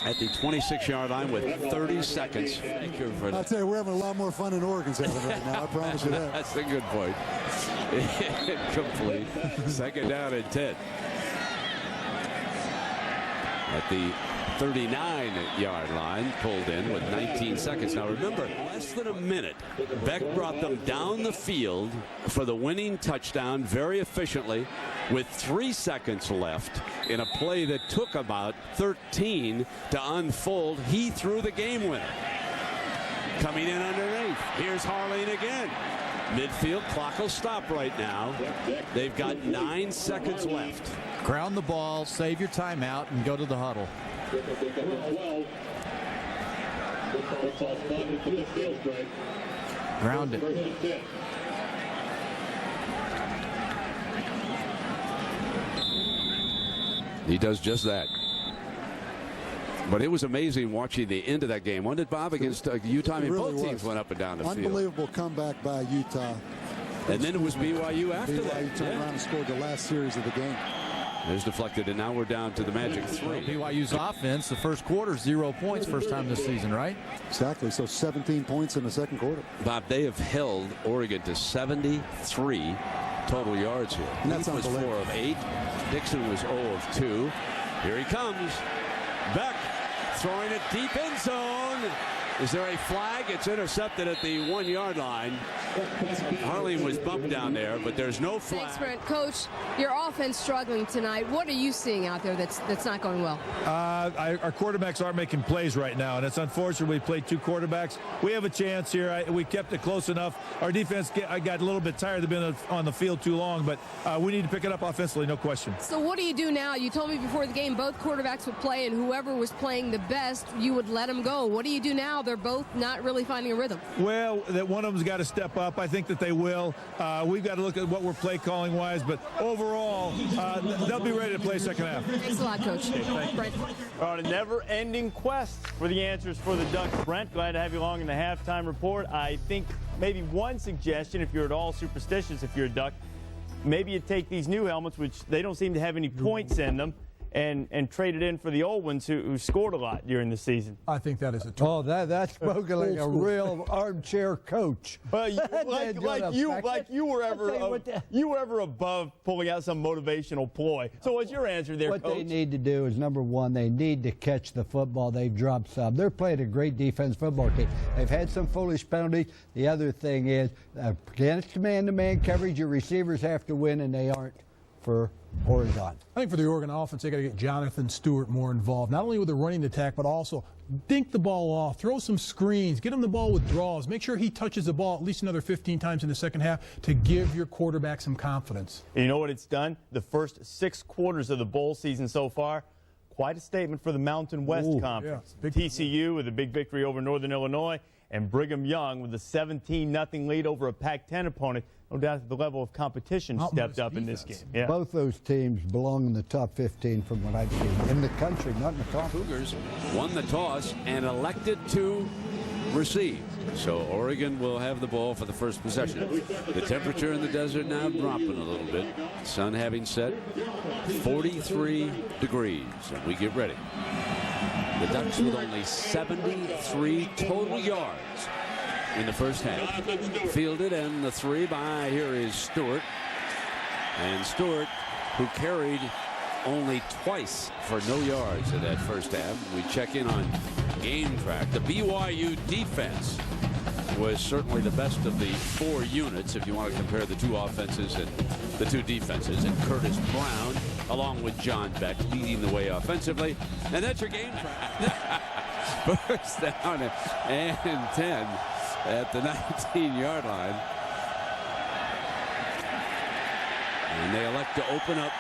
at the 26-yard line with 30 seconds. I'll tell you, we're having a lot more fun in Oregon's having right now. I promise you that. That's a good point. Incomplete. 2nd down and 10. At the 39-yard line, pulled in with 19 seconds. Now remember, less than a minute, Beck brought them down the field for the winning touchdown very efficiently with 3 seconds left in a play that took about 13 to unfold. He threw the game winner. Coming in underneath. Here's Harline again. Midfield clock will stop right now. They've got 9 seconds left. Ground the ball, save your timeout, and go to the huddle. Ground it. He does just that. But it was amazing watching the end of that game. Wasn't it, Bob, against Utah? I mean, really both teams went up and down the field. Unbelievable comeback by Utah. And then it was BYU after BYU that. turned around and scored the last series of the game. There's deflected, and now we're down to the magic 3. BYU's offense, the first quarter, 0 points, first time this season, right? Exactly. So 17 points in the second quarter. Bob, they have held Oregon to 73 total yards here. And that's Leaf was 4 of 8. Dixon was 0 of 2. Here he comes. Beck throwing it deep end zone. Is there a flag? It's intercepted at the 1-yard line. Harline was bumped down there, but there's no flag. Thanks, Brent. Coach, your offense struggling tonight. What are you seeing out there that's not going well? Our quarterbacks aren't making plays right now, and it's unfortunate we played 2 quarterbacks. We have a chance here. We kept it close enough. Our defense got a little bit tired of being on the field too long, but we need to pick it up offensively, no question. So what do you do now? You told me before the game both quarterbacks would play, and whoever was playing the best, you would let them go. What do you do now? They're both not really finding a rhythm. Well, that one of them's got to step up. I think that they will. We've got to look at what we're play calling wise, but overall, they'll be ready to play second half. Thanks a lot, Coach. Okay, Brent. On a never-ending quest for the answers for the Ducks. Brent, glad to have you along in the halftime report. I think maybe one suggestion, if you're at all superstitious, if you're a Duck, maybe you take these new helmets, which they don't seem to have any points in them, and trade it in for the old ones who scored a lot during the season. I think that is a that's spoken like a real armchair coach. Well, you were ever above pulling out some motivational ploy. So what's your answer there, Coach? What they need to do is, number one, they need to catch the football. They've dropped some. They're playing a great defense football team. They've had some foolish penalties. The other thing is, against man-to-man coverage, your receivers have to win, and they aren't for Oregon. I think for the Oregon offense, they got to get Jonathan Stewart more involved, not only with the running attack, but also dink the ball off, throw some screens, get him the ball with draws, make sure he touches the ball at least another 15 times in the second half to give your quarterback some confidence. And you know what it's done? The first 6 quarters of the bowl season so far, quite a statement for the Mountain West Conference. Yeah, TCU with a big victory over Northern Illinois, and Brigham Young with a 17-0 lead over a Pac-10 opponent. No doubt the level of competition stepped up in this game. Yeah. Both those teams belong in the top 15 from what I've seen in the country, not in the conference. Cougars won the toss and elected to receive. So Oregon will have the ball for the first possession. The temperature in the desert now dropping a little bit. Sun having set 43 degrees. And we get ready. The Ducks with only 73 total yards in the first half. Fielded, and the 3 by, here is Stewart. And Stewart, who carried only twice for no yards in that first half. We check in on Game Track. The BYU defense was certainly the best of the 4 units, if you want to compare the 2 offenses and the 2 defenses. And Curtis Brown, along with John Beck, leading the way offensively. And that's your Game Track. First down and 10 at the 19-yard line. And they elect to open up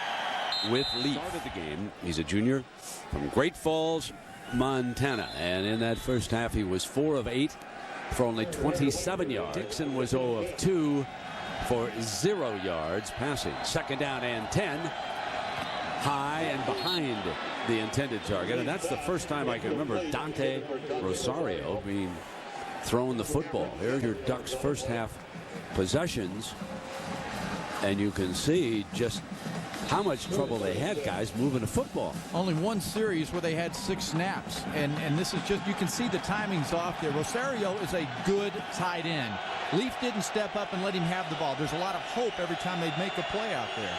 with Leaf. Started the game. He's a junior from Great Falls, Montana. And in that first half, he was 4 of 8 for only 27 yards. Dixon was 0 of 2 for 0 yards passing. Second down and 10. High and behind the intended target. And that's the first time I can remember Dante Rosario being thrown the football. Here's your Ducks first half possessions. And you can see just how much trouble they had, guys, moving the football. Only one series where they had 6 snaps. And this is just, you can see the timing's off there. Rosario is a good tight end. Leaf didn't step up and let him have the ball. There's a lot of hope every time they'd make a play out there.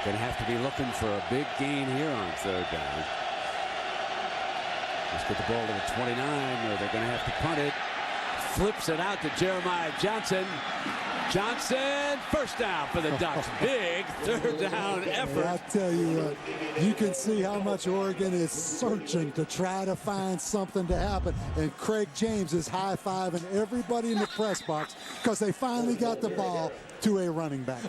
Going to have to be looking for a big gain here on third down. Let's get the ball to the 29, or they're going to have to punt it. Flips it out to Jeremiah Johnson. Johnson, first down for the Ducks. Big third down effort. I tell you what, you can see how much Oregon is searching to try to find something to happen. And Craig James is high-fiving everybody in the press box because they finally got the ball to a running back.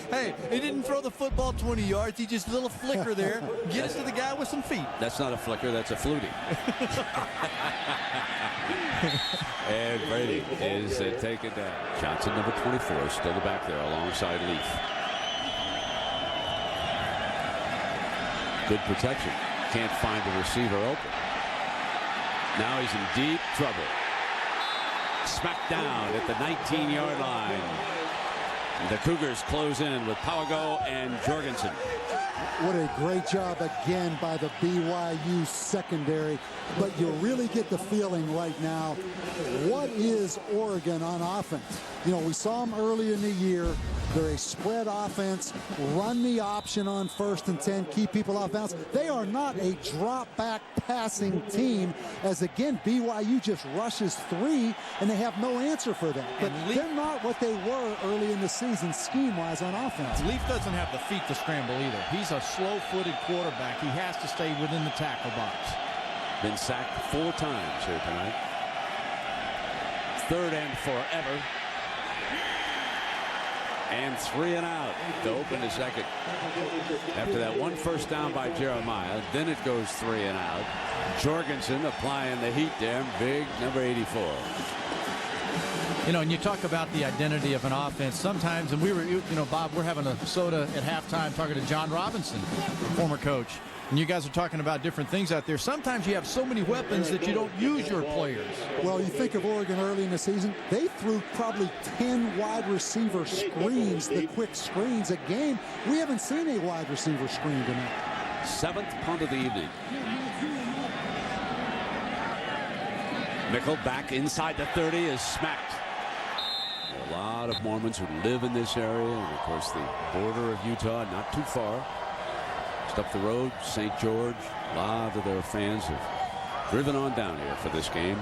Hey, he didn't throw the football 20 yards. He just a little flicker there. Gets to the guy with some feet. That's not a flicker. That's a flutie. And Brady is taken down. Johnson, number 24, still back there alongside Leaf. Good protection. Can't find the receiver open. Now he's in deep trouble. Smacked down at the 19-yard line. The Cougars close in with Powago and Jorgensen. What a great job again by the BYU secondary. But you really get the feeling right now, what is Oregon on offense? You know, we saw them early in the year. They're a spread offense, run the option on 1st and 10, keep people off bounds. They are not a drop-back passing team, as again, BYU just rushes 3, and they have no answer for that. But they're not what they were early in the season scheme-wise on offense. Leaf doesn't have the feet to scramble either. He's a slow-footed quarterback. He has to stay within the tackle box. Been sacked 4 times here tonight. 3rd and forever. And 3 and out to open the second. After that one first down by Jeremiah, then it goes 3 and out. Jorgensen applying the heat there. Big number 84. You know, and you talk about the identity of an offense sometimes, and we were, you know, Bob, we're having a soda at halftime talking to John Robinson, former coach. And you guys are talking about different things out there. Sometimes you have so many weapons that you don't use your players. Well, you think of Oregon early in the season, they threw probably 10 wide receiver screens, the quick screens a game. We haven't seen a wide receiver screen tonight. 7th punt of the evening. Mickle back inside the 30 is smacked. A lot of Mormons who live in this area, and of course the border of Utah, not too far. Just up the road, St. George. A lot of their fans have driven on down here for this game.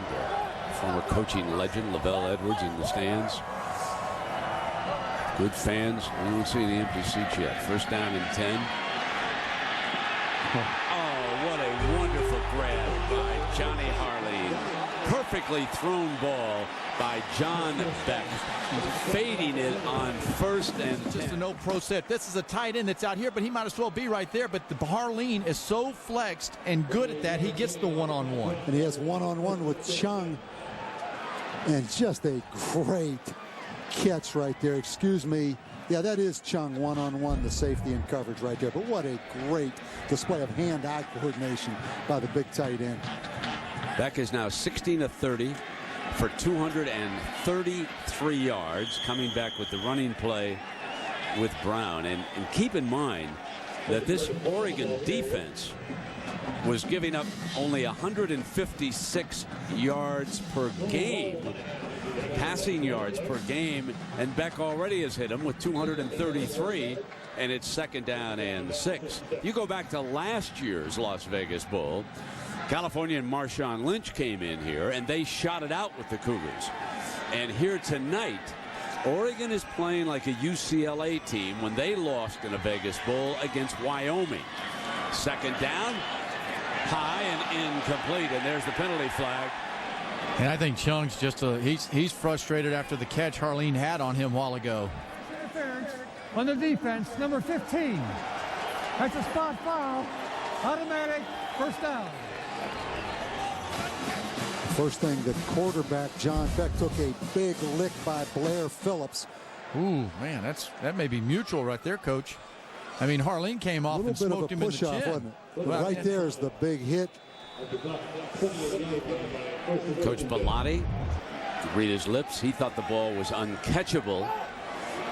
The former coaching legend Lavelle Edwards in the stands. Good fans. We don't see the empty seats yet. First down and 10. Oh, what a wonderful grab by Johnny Harleen. Perfectly thrown ball by John Beck. Fading it on 1st and 10. Just a no pro set. This is a tight end that's out here, but he might as well be right there. But the Harleen is so flexed and good at that, he gets the one-on-one. And he has one-on-one with Chung. And just a great catch right there. Excuse me. Yeah, that is Chung one-on-one, the safety and coverage right there. But what a great display of hand-eye coordination by the big tight end. Beck is now 16 of 30 for 233 yards, coming back with the running play with Brown. And keep in mind that this Oregon defense was giving up only 156 yards per game, passing yards per game, and Beck already has hit him with 233, and it's 2nd down and 6. You go back to last year's Las Vegas Bowl. Californian Marshawn Lynch came in here, and they shot it out with the Cougars. And here tonight, Oregon is playing like a UCLA team when they lost in a Vegas Bowl against Wyoming. 2nd down, high and incomplete, and there's the penalty flag. And I think Chung's just he's frustrated after the catch Harleen had on him a while ago. Interference on the defense, number 15. That's a spot foul. Automatic, 1st down. First thing, the quarterback, John Beck, took a big lick by Blair Phillips. Ooh, man, that may be mutual right there, Coach. I mean, Harleen came off and smoked him in the chin. Wasn't it? Well, right there is the big hit. Coach Bellotti, read his lips. He thought the ball was uncatchable.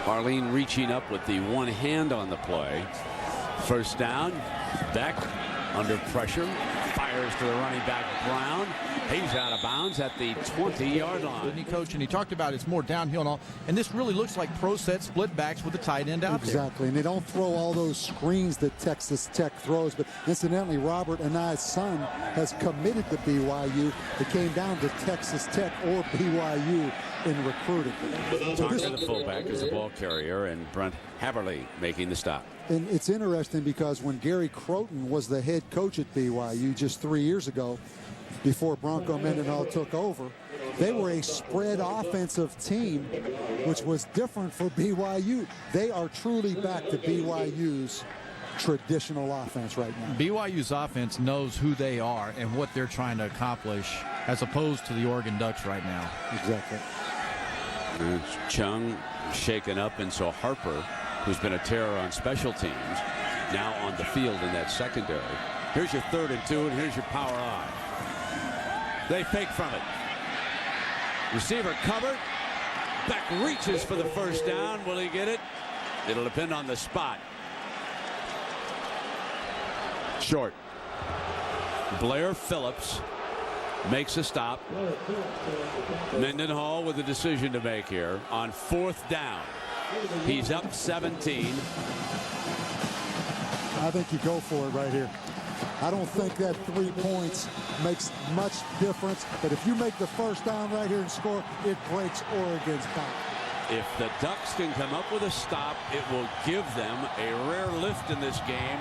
Harleen reaching up with the one hand on the play. 1st down. Beck under pressure. Fires to the running back, Brown. He's out of bounds at the 20-yard line. Didn't he, Coach? And he talked about it's more downhill and all. And this really looks like pro set split backs with the tight end out there. Exactly. And they don't throw all those screens that Texas Tech throws. But incidentally, Robert Anai's son has committed to BYU. It came down to Texas Tech or BYU in recruiting. Tucker, the fullback, is the ball carrier, and Brent Haverly making the stop. And it's interesting because when Gary Croton was the head coach at BYU just 3 years ago, before Bronco Mendenhall took over, they were a spread offensive team, which was different for BYU. They are truly back to BYU's traditional offense right now. BYU's offense knows who they are and what they're trying to accomplish, as opposed to the Oregon Ducks right now. Exactly. Chung shaken up, and so Harper, who's been a terror on special teams, now on the field in that secondary. Here's your 3rd and 2, and here's your power eye. They fake from it. Receiver covered. Beck reaches for the 1st down. Will he get it? It'll depend on the spot. Short. Blair Phillips makes a stop. Mendenhall with a decision to make here on 4th down. He's up 17. I think you go for it right here. I don't think that 3 points makes much difference, but if you make the 1st down right here and score, it breaks Oregon's back. If the Ducks can come up with a stop, it will give them a rare lift in this game.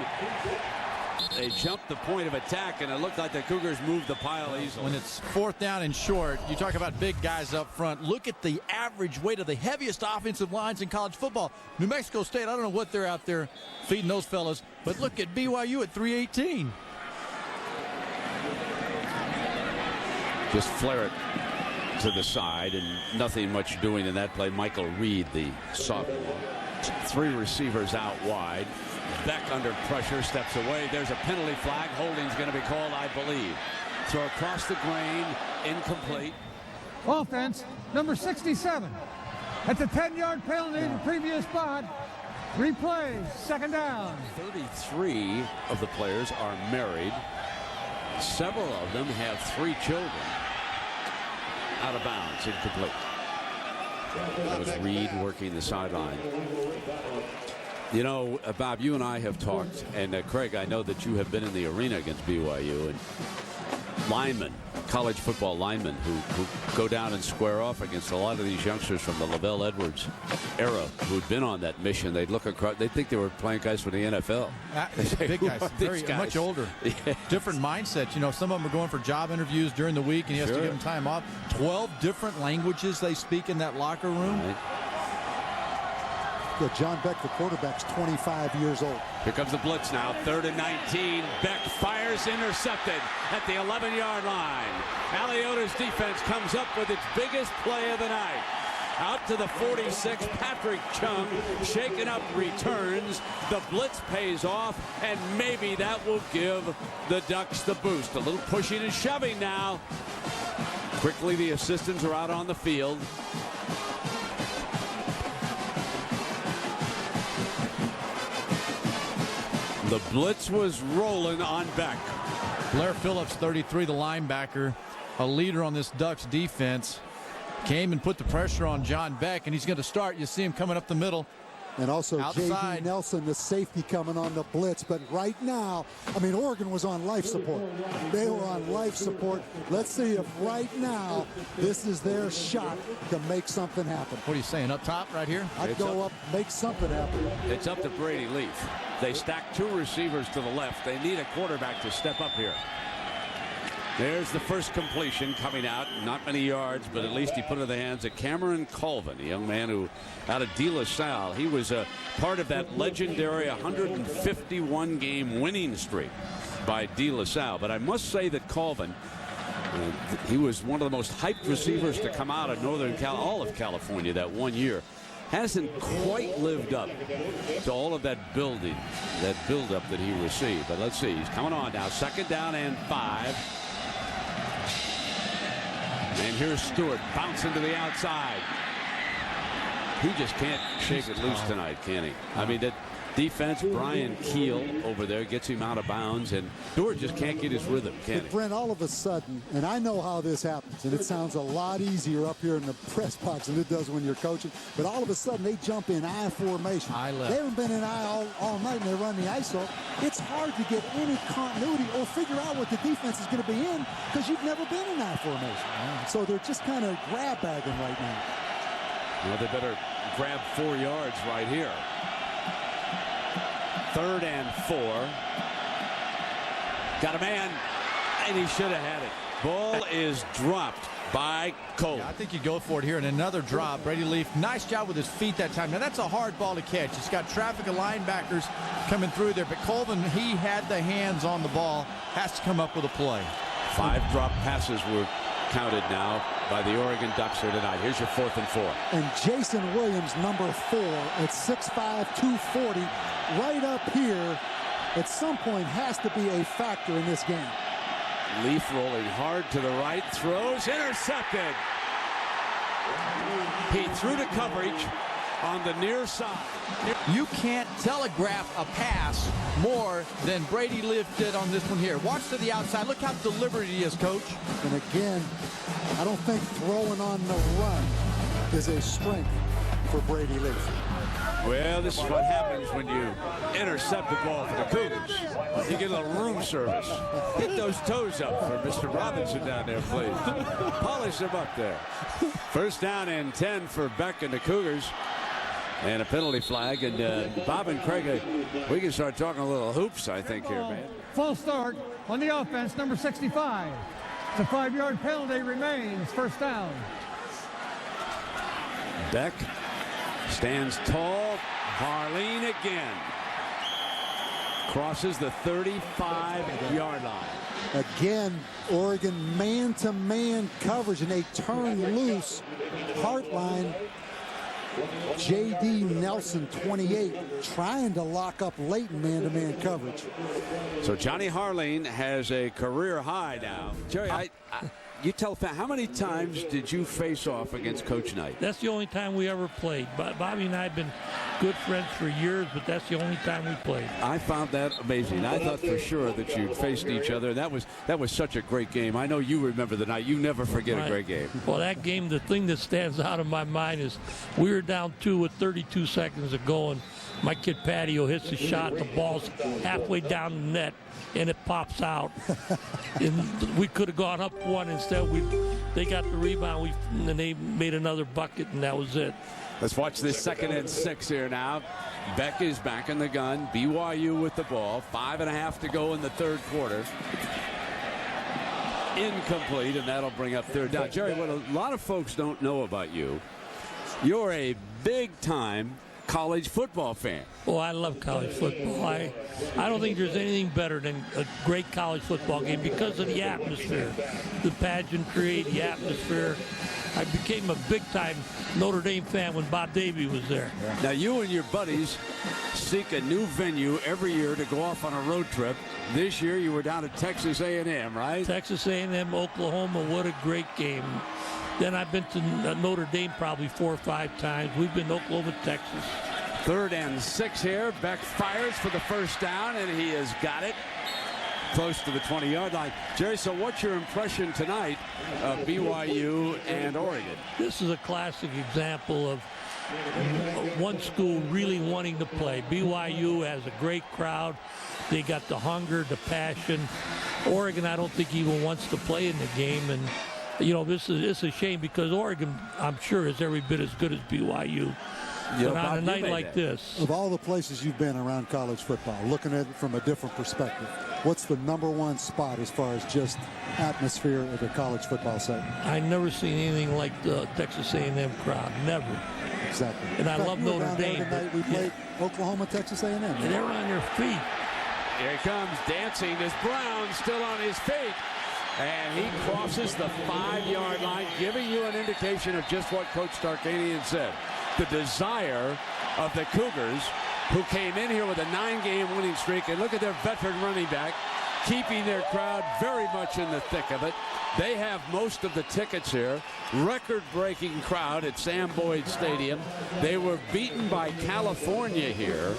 They jumped the point of attack, and it looked like the Cougars moved the pile easily. When it's 4th down and short, you talk about big guys up front. Look at the average weight of the heaviest offensive lines in college football. New Mexico State, I don't know what they're out there feeding those fellas, but look at BYU at 318. Just flare it to the side, and nothing much doing in that play. Michael Reed, the sophomore. Three receivers out wide. Beck under pressure, steps away. There's a penalty flag. Holding's going to be called, I believe. Throw across the grain, incomplete. Offense, number 67. At the 10-yard penalty in the previous spot. Replay, second down. 33 of the players are married. Several of them have 3 children. Out of bounds, incomplete. That was Reed working the sideline. You know, Bob, you and I have talked, and Craig, I know that you have been in the arena against BYU, and linemen, college football linemen who go down and square off against a lot of these youngsters from the Lavelle Edwards era who'd been on that mission. They'd look across, they'd think they were playing guys for the NFL. Big guys, much older. Yes. Different mindsets. You know, some of them are going for job interviews during the week, and he has to give them time off. 12 different languages they speak in that locker room. Right. Yeah, John Beck, the quarterback's 25 years old. Here comes the blitz now. 3rd and 19. Beck fires, intercepted at the 11-yard line. Aliota's defense comes up with its biggest play of the night. Out to the 46, Patrick Chung shaken up returns. The blitz pays off, and maybe that will give the Ducks the boost. A little pushing and shoving now. Quickly, the assistants are out on the field. The blitz was rolling on Beck. Blair Phillips, 33, the linebacker, a leader on this Ducks defense, came and put the pressure on John Beck, and he's going to start. You see him coming up the middle. And also outside. J.D. Nelson, the safety, coming on the blitz. But right now, I mean, Oregon was on life support. They were on life support. Let's see if right now this is their shot to make something happen. What are you saying, up top right here? I'd go up, make something happen. It's up to Brady Leaf. They stack 2 receivers to the left. They need a quarterback to step up here. There's the first completion coming out. Not many yards, but at least he put it in the hands of Cameron Colvin, a young man who, out of De La Salle, he was a part of that legendary 151-game winning streak by De La Salle. But I must say that Colvin, he was one of the most hyped receivers to come out of all of California that one year. Hasn't quite lived up to all of that buildup that he received. But let's see, he's coming on now. 2nd down and 5. And here's Stewart bouncing to the outside. He just can't shake it loose tonight, can he? I mean, that defense, Brian Keel over there gets him out of bounds, and Stewart just can't get his rhythm, can he? Brent, all of a sudden, and I know how this happens, and it sounds a lot easier up here in the press box than it does when you're coaching, but all of a sudden they jump in I formation. They haven't been in I all night, and they run the ISO. It's hard to get any continuity or figure out what the defense is going to be in because you've never been in I formation. So they're just kind of grab bagging right now. Well, they better grab 4 yards right here. 3rd and 4. Got a man, and he should have had it. Ball is dropped by Cole. Yeah, I think you go for it here, and another drop. Brady Leaf, nice job with his feet that time. Now, that's a hard ball to catch. It's got traffic of linebackers coming through there, but Colvin, he had the hands on the ball, has to come up with a play. 5 drop passes were counted now by the Oregon Ducks here tonight. Here's your 4th and 4. And Jason Williams, number 4, at 6'5", 240, right up here, at some point has to be a factor in this game. Leaf rolling hard to the right, throws, intercepted. He threw to coverage on the near side. You can't telegraph a pass more than Brady Leaf did on this one here. Watch to the outside. Look how deliberate he is, Coach. And again, I don't think throwing on the run is a strength for Brady Leaf. Well, this is what happens when you intercept the ball for the Cougars. You get a little room service. Hit those toes up for Mr. Robinson down there, please. Polish them up there. 1st down and 10 for Beck and the Cougars. And a penalty flag. And Bob and Craig, we can start talking a little hoops, I think, here, man. False start on the offense, number 65. The 5-yard penalty remains. 1st down. Beck stands tall. Harleen again. Crosses the 35-yard line. Again, Oregon man-to-man coverage, and they turn loose. Hartline J.D. Nelson, 28, trying to lock up late in man-to-man coverage. So Johnny Harline has a career high now. Jerry, you tell Pat, how many times did you face off against Coach Knight? That's the only time we ever played. Bobby and I have been good friends for years, but that's the only time we played. I found that amazing. I thought for sure that you'd faced each other. That was such a great game. I know you remember the night. You never forget a great game. Well, that game, the thing that stands out in my mind is we were down 2 with 32 seconds to go, and my kid Patio hits a shot. The ball's halfway down the net, and it pops out. And we could have gone up 1 instead. They got the rebound, and they made another bucket, and that was it. Let's watch this 2nd and 6 here now. Beck is back in the gun. BYU with the ball. 5.5 to go in the 3rd quarter. Incomplete, and that'll bring up 3rd down. Jerry, what a lot of folks don't know about you, you're a big-time college football fan. Oh, I love college football. I don't think there's anything better than a great college football game because of the atmosphere, the pageantry, the atmosphere. I became a big-time Notre Dame fan when Bob Davie was there. Now, you and your buddies seek a new venue every year to go off on a road trip. This year, you were down at Texas A&M, right? Texas A&M, Oklahoma. What a great game. Then I've been to Notre Dame probably 4 or 5 times. We've been to Oklahoma, Texas. 3rd and 6 here. Beck fires for the 1st down, and he has got it close to the 20-yard line. Jerry, so what's your impression tonight of BYU and Oregon? This is a classic example of one school really wanting to play. BYU has a great crowd. They got the hunger, the passion. Oregon, I don't think even wants to play in the game. And, you know, it's a shame because Oregon, I'm sure, is every bit as good as BYU. But on a night like this. Of all the places you've been around college football, looking at it from a different perspective, what's the #1 spot as far as just atmosphere at a college football site? I never seen anything like the Texas A&M crowd. Never. Exactly. And I love Notre Dame. Tonight we played Oklahoma, Texas A&M. And they're on their feet. Here he comes, dancing is Brown, still on his feet. And he crosses the 5-yard line, giving you an indication of just what Coach Tarkanian said. The desire of the Cougars, who came in here with a 9-game winning streak, and look at their veteran running back, keeping their crowd very much in the thick of it. They have most of the tickets here. Record-breaking crowd at Sam Boyd Stadium. They were beaten by California here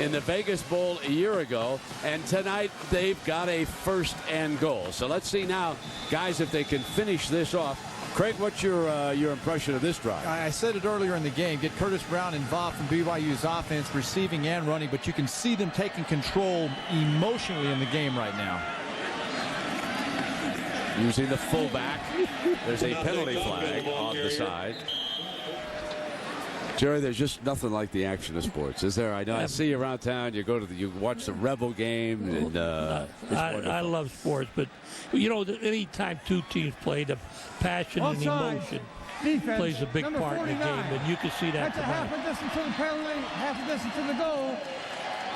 in the Vegas Bowl a year ago, and tonight they've got a 1st and goal. So let's see now, guys, if they can finish this off. Craig, what's your impression of this drive? I said it earlier in the game. Get Curtis Brown involved from BYU's offense, receiving and running, but you can see them taking control emotionally in the game right now. Using the fullback. There's a penalty flag on the side. Jerry, there's just nothing like the action of sports, is there? I know. I see you around town. You watch the Rebel game, and I love sports, but you know, any time 2 teams play, the passion and emotion plays a big part in the game, and you can see that. That's a half a distance to the penalty, half a distance to the goal.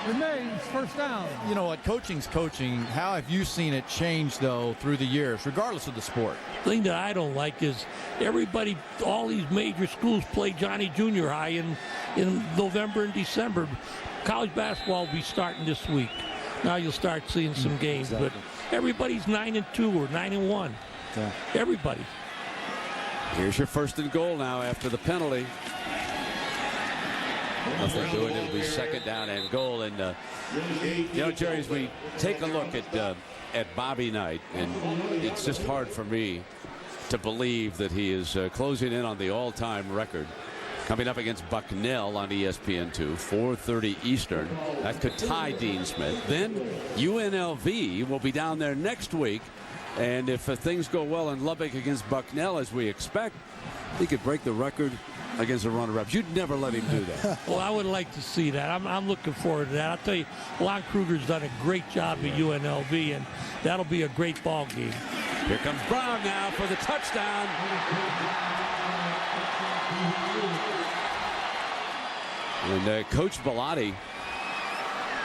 Remains 1st down. You know what? Coaching's coaching. How have you seen it change, though, through the years, regardless of the sport? The thing that I don't like is everybody, all these major schools play Johnny Junior High in November and December. College basketball will be starting this week. Now you'll start seeing some games, but everybody's 9-2 or 9-1. Yeah. Everybody. Here's your 1st and goal now after the penalty. Nothing doing. It'll be 2nd down and goal. And you know, Jerry, as we take a look at Bobby Knight, and it's just hard for me to believe that he is closing in on the all-time record. Coming up against Bucknell on ESPN2, 4:30 Eastern. That could tie Dean Smith. Then UNLV will be down there next week. And if things go well in Lubbock against Bucknell, as we expect, he could break the record against the runner-ups. You'd never let him do that. Well, I would like to see that. I'm looking forward to that. I'll tell you, Lon Kruger's done a great job at UNLV, and that'll be a great ball game. Here comes Brown now for the touchdown. And Coach Bellotti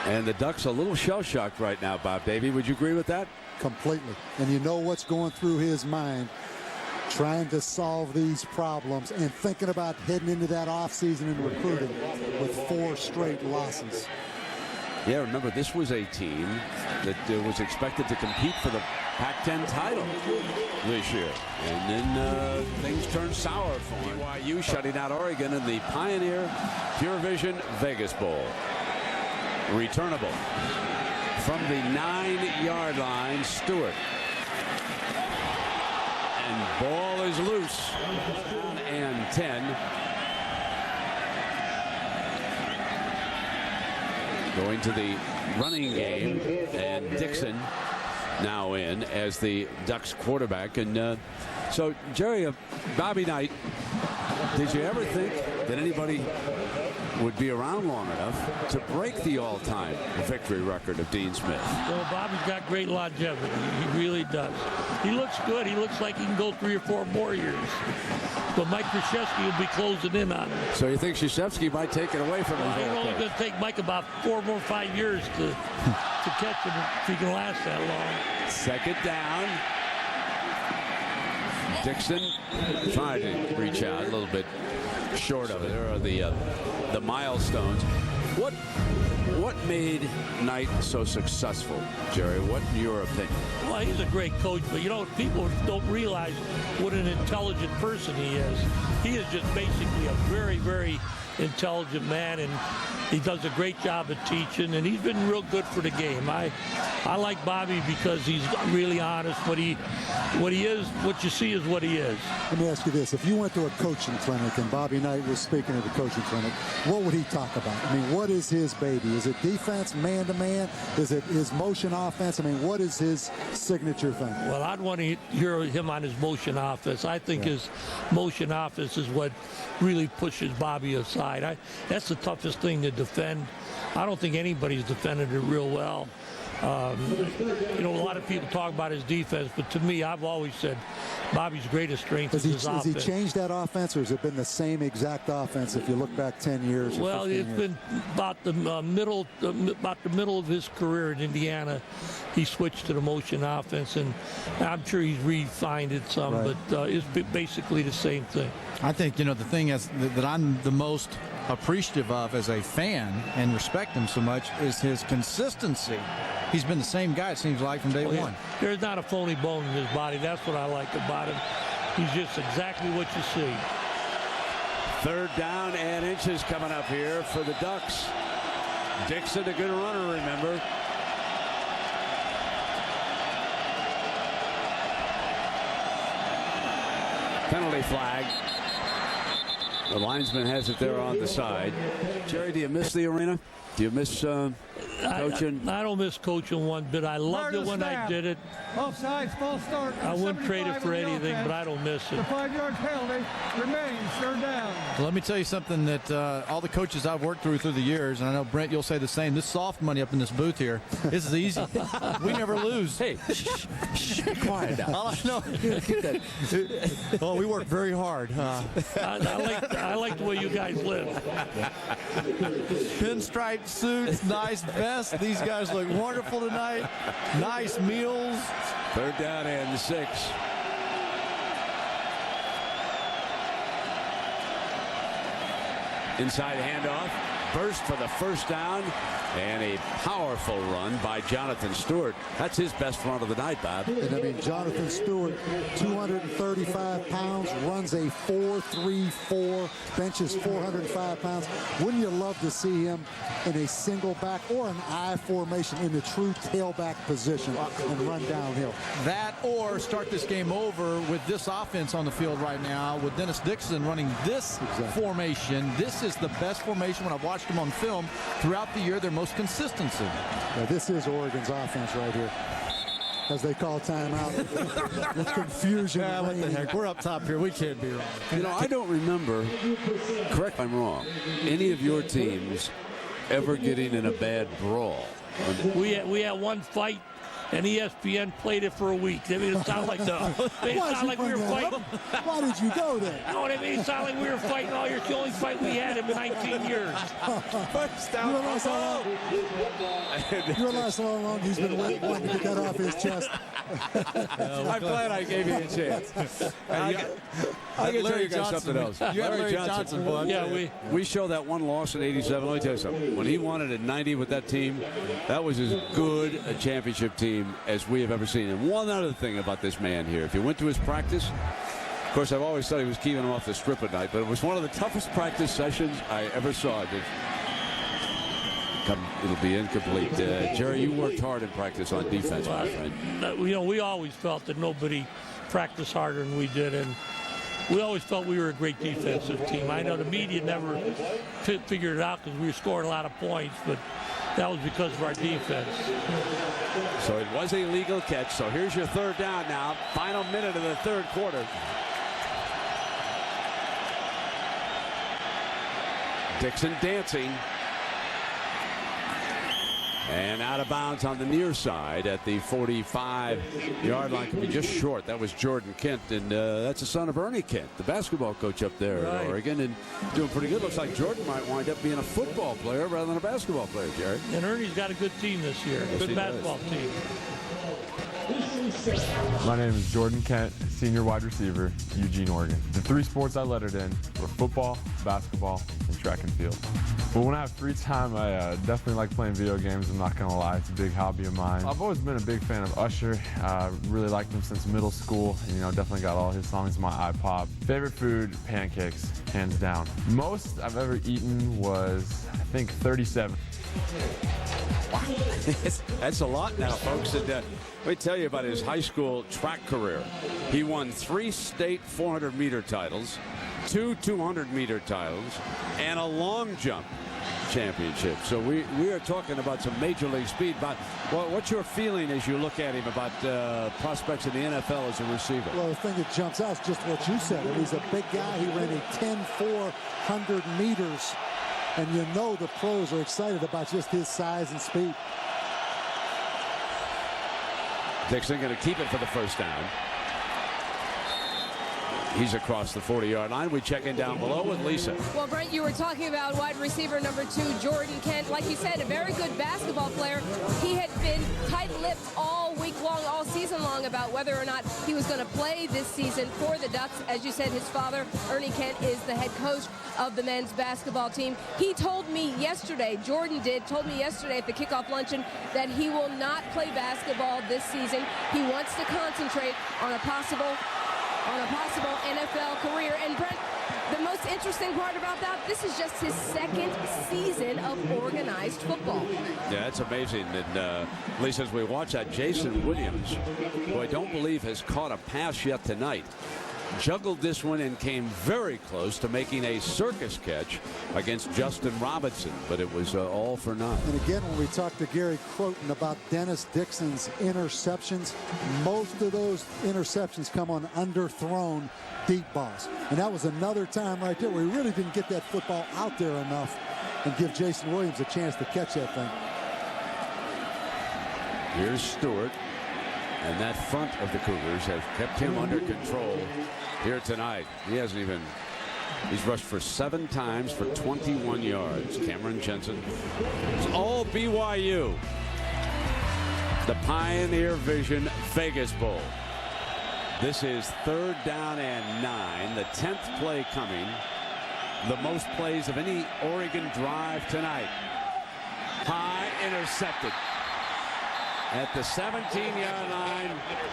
and the Ducks a little shell-shocked right now, Bob Davie. Would you agree with that? Completely. And you know what's going through his mind. trying to solve these problems and thinking about heading into that offseason and recruiting with 4 straight losses. Yeah, remember, this was a team that was expected to compete for the Pac-10 title this year. And then things turned sour for them. BYU shutting out Oregon in the Pioneer Pure Vision Vegas Bowl. Returnable from the 9-yard line, Stewart. And ball is loose. And 10. Going to the running game, and Dixon now in as the Ducks quarterback. And so, Jerry, Bobby Knight, did you ever think that anybody would be around long enough to break the all-time victory record of Dean Smith? Well, Bobby's got great longevity. He really does. He looks good. He looks like he can go 3 or 4 more years. But Mike Krzyzewski will be closing in on him. So you think Krzyzewski might take it away from him? Well, it's only going to take Mike about 4 more 5 years to catch him if he can last that long. Second down. Dixon trying to reach out a little bit short of it. There are the milestones. What made Knight so successful, Jerry? What in your opinion? Well, he's a great coach, but people don't realize what an intelligent person he is. He is just basically a very, very intelligent man, and he does a great job at teaching, and he's been real good for the game. I like Bobby because he's really honest. What he is, what you see is what he is. Let me ask you this. If you went to a coaching clinic and Bobby Knight was speaking at the coaching clinic, what would he talk about? I mean, what is his baby? Is it defense, man-to-man? Is it his motion offense? I mean, what is his signature thing? Well, I'd want to hear him on his motion offense. I think his motion offense is what really pushes Bobby aside. That's the toughest thing to defend. I don't think anybody's defended it real well. A lot of people talk about his defense, but to me, I've always said Bobby's greatest strength is his offense. Has he changed that offense, or has it been the same exact offense if you look back 10 years? Well, it's been about the middle of his career in Indiana. He switched to the motion offense, and I'm sure he's refined it some, but it's basically the same thing. I think, the thing is that I'm the most appreciative of as a fan and respect him so much is his consistency. He's been the same guy, it seems like, from day one. There's not a phony bone in his body. That's what I like about him. He's just exactly what you see. 3rd down and inches coming up here for the Ducks. Dixon, a good runner, remember. Penalty flag. The linesman has it there on the side. Jerry, do you miss the arena? Do you miss coaching? I don't miss coaching one bit. I loved it when I did it. Offsides, false start. I wouldn't trade it for anything, but I don't miss it. The 5-yard penalty remains 3rd down. Well, let me tell you something that all the coaches I've worked through the years, and I know, Brent, you'll say the same. This soft money up in this booth here, this is easy. We never lose. Hey, shh, be quiet now. All I know. Oh, we work very hard. I like the way you guys live. Pinstripe suits, nice vest. These guys look wonderful tonight. Nice meals. 3rd down and 6. Inside handoff. Burst for the 1st down. And a powerful run by Jonathan Stewart. That's his best run of the night, Bob. And I mean, Jonathan Stewart, 235 pounds, runs a 4.34, benches 405 pounds. Wouldn't you love to see him in a single back or an I formation in the true tailback position and run downhill? That or start this game over with this offense on the field right now with Dennis Dixon running this formation. This is the best formation when I've watched them on film throughout the year. They're most consistency. Yeah, this is Oregon's offense right here. As they call timeout. With confusion. Yeah, what the heck? We're up top here. We can't be wrong. I don't remember, correct if I'm wrong, any of your teams ever getting in a bad brawl. We had one fight and ESPN played it for a week. They made it sound like we were fighting. Why did you go there? You know what I mean? It sounded like we were fighting all year. It's the only fight we had in 19 years. First down. You realize how long he's been wanting to get that off his chest. I'm glad I gave you a chance. I can tell you guys something else. You had Larry Johnson, bud. Yeah, we showed that one loss in '87. Let me tell you something. When he won it in '90 with that team, that was as good a championship team as we have ever seen. And one other thing about this man here, if you went to his practice, of course, I've always thought he was keeping him off the strip at night, but it was one of the toughest practice sessions I ever saw. It'll be incomplete. Jerry, you worked hard in practice on defense, my friend. We always felt that nobody practiced harder than we did, and we always felt we were a great defensive team. I know the media never figured it out because we were scoring a lot of points, but that was because of our defense. So it was a legal catch. So here's your third down now. Final minute of the third quarter. Dixon dancing. And out of bounds on the near side at the 45-yard line. Could be just short. That was Jordan Kent, and that's the son of Ernie Kent, the basketball coach up there at Oregon, and doing pretty good. Looks like Jordan might wind up being a football player rather than a basketball player, Jerry. And Ernie's got a good team this year, yes, good basketball team. My name is Jordan Kent, senior wide receiver, Eugene, Oregon. The three sports I lettered in were football, basketball, and track and field. But when I have free time, I definitely like playing video games. I'm not going to lie, it's a big hobby of mine. I've always been a big fan of Usher. Really liked him since middle school. You know, definitely got all his songs in my iPod. Favorite food, pancakes, hands down. Most I've ever eaten was, I think, 37. That's a lot now, folks. And let me tell you about his high school track career. He won 3 state 400-meter titles, 2 200-meter titles, and a long jump championship. So we are talking about some major league speed. But what's your feeling as you look at him about prospects in the NFL as a receiver? Well, the thing that jumps out is just what you said. He's a big guy. He ran a 10-4 100 meters. And you know the pros are excited about just his size and speed. Dixon going to keep it for the first down. He's across the 40-yard line. We check in down below with Lisa. Well, Brent, you were talking about wide receiver number 2, Jordan Kent. Like you said, a very good basketball player. He had been tight-lipped all week long, all season long, about whether or not he was going to play this season for the Ducks. As you said, his father, Ernie Kent, is the head coach of the men's basketball team. He told me yesterday, Jordan told me yesterday at the kickoff luncheon that he will not play basketball this season. He wants to concentrate on a possible NFL career. And Brent, the most interesting part about that, this is just his second season of organized football. Yeah, that's amazing. And Lisa, as we watch that, Jason Williams, who I don't believe has caught a pass yet tonight, juggled this one and came very close to making a circus catch against Justin Robinson, but it was all for naught. And again, when we talked to Gary Croton about Dennis Dixon's interceptions, most of those interceptions come on underthrown deep balls. And that was another time right there where he really didn't get that football out there enough and give Jason Williams a chance to catch that thing. Here's Stewart. And that front of the Cougars has kept him under control here tonight. He's rushed for 7 times for 21 yards. Cameron Jensen. It's all BYU. The Pioneer Vision Vegas Bowl. This is 3rd down and 9. The 10th play coming. The most plays of any Oregon drive tonight. High intercepted. At the 17-yard line,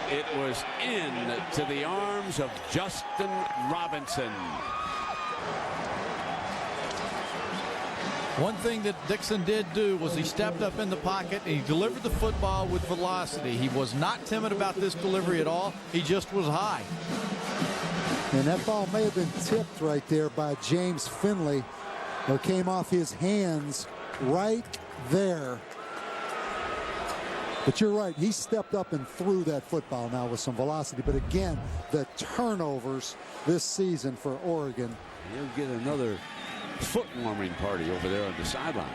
it was into the arms of Justin Robinson. One thing that Dixon did do was he stepped up in the pocket and he delivered the football with velocity. He was not timid about this delivery at all. He just was high. And that ball may have been tipped right there by James Finley, or came off his hands right there. But you're right, he stepped up and threw that football now with some velocity. But again, the turnovers this season for Oregon. He'll get another foot warming party over there on the sideline.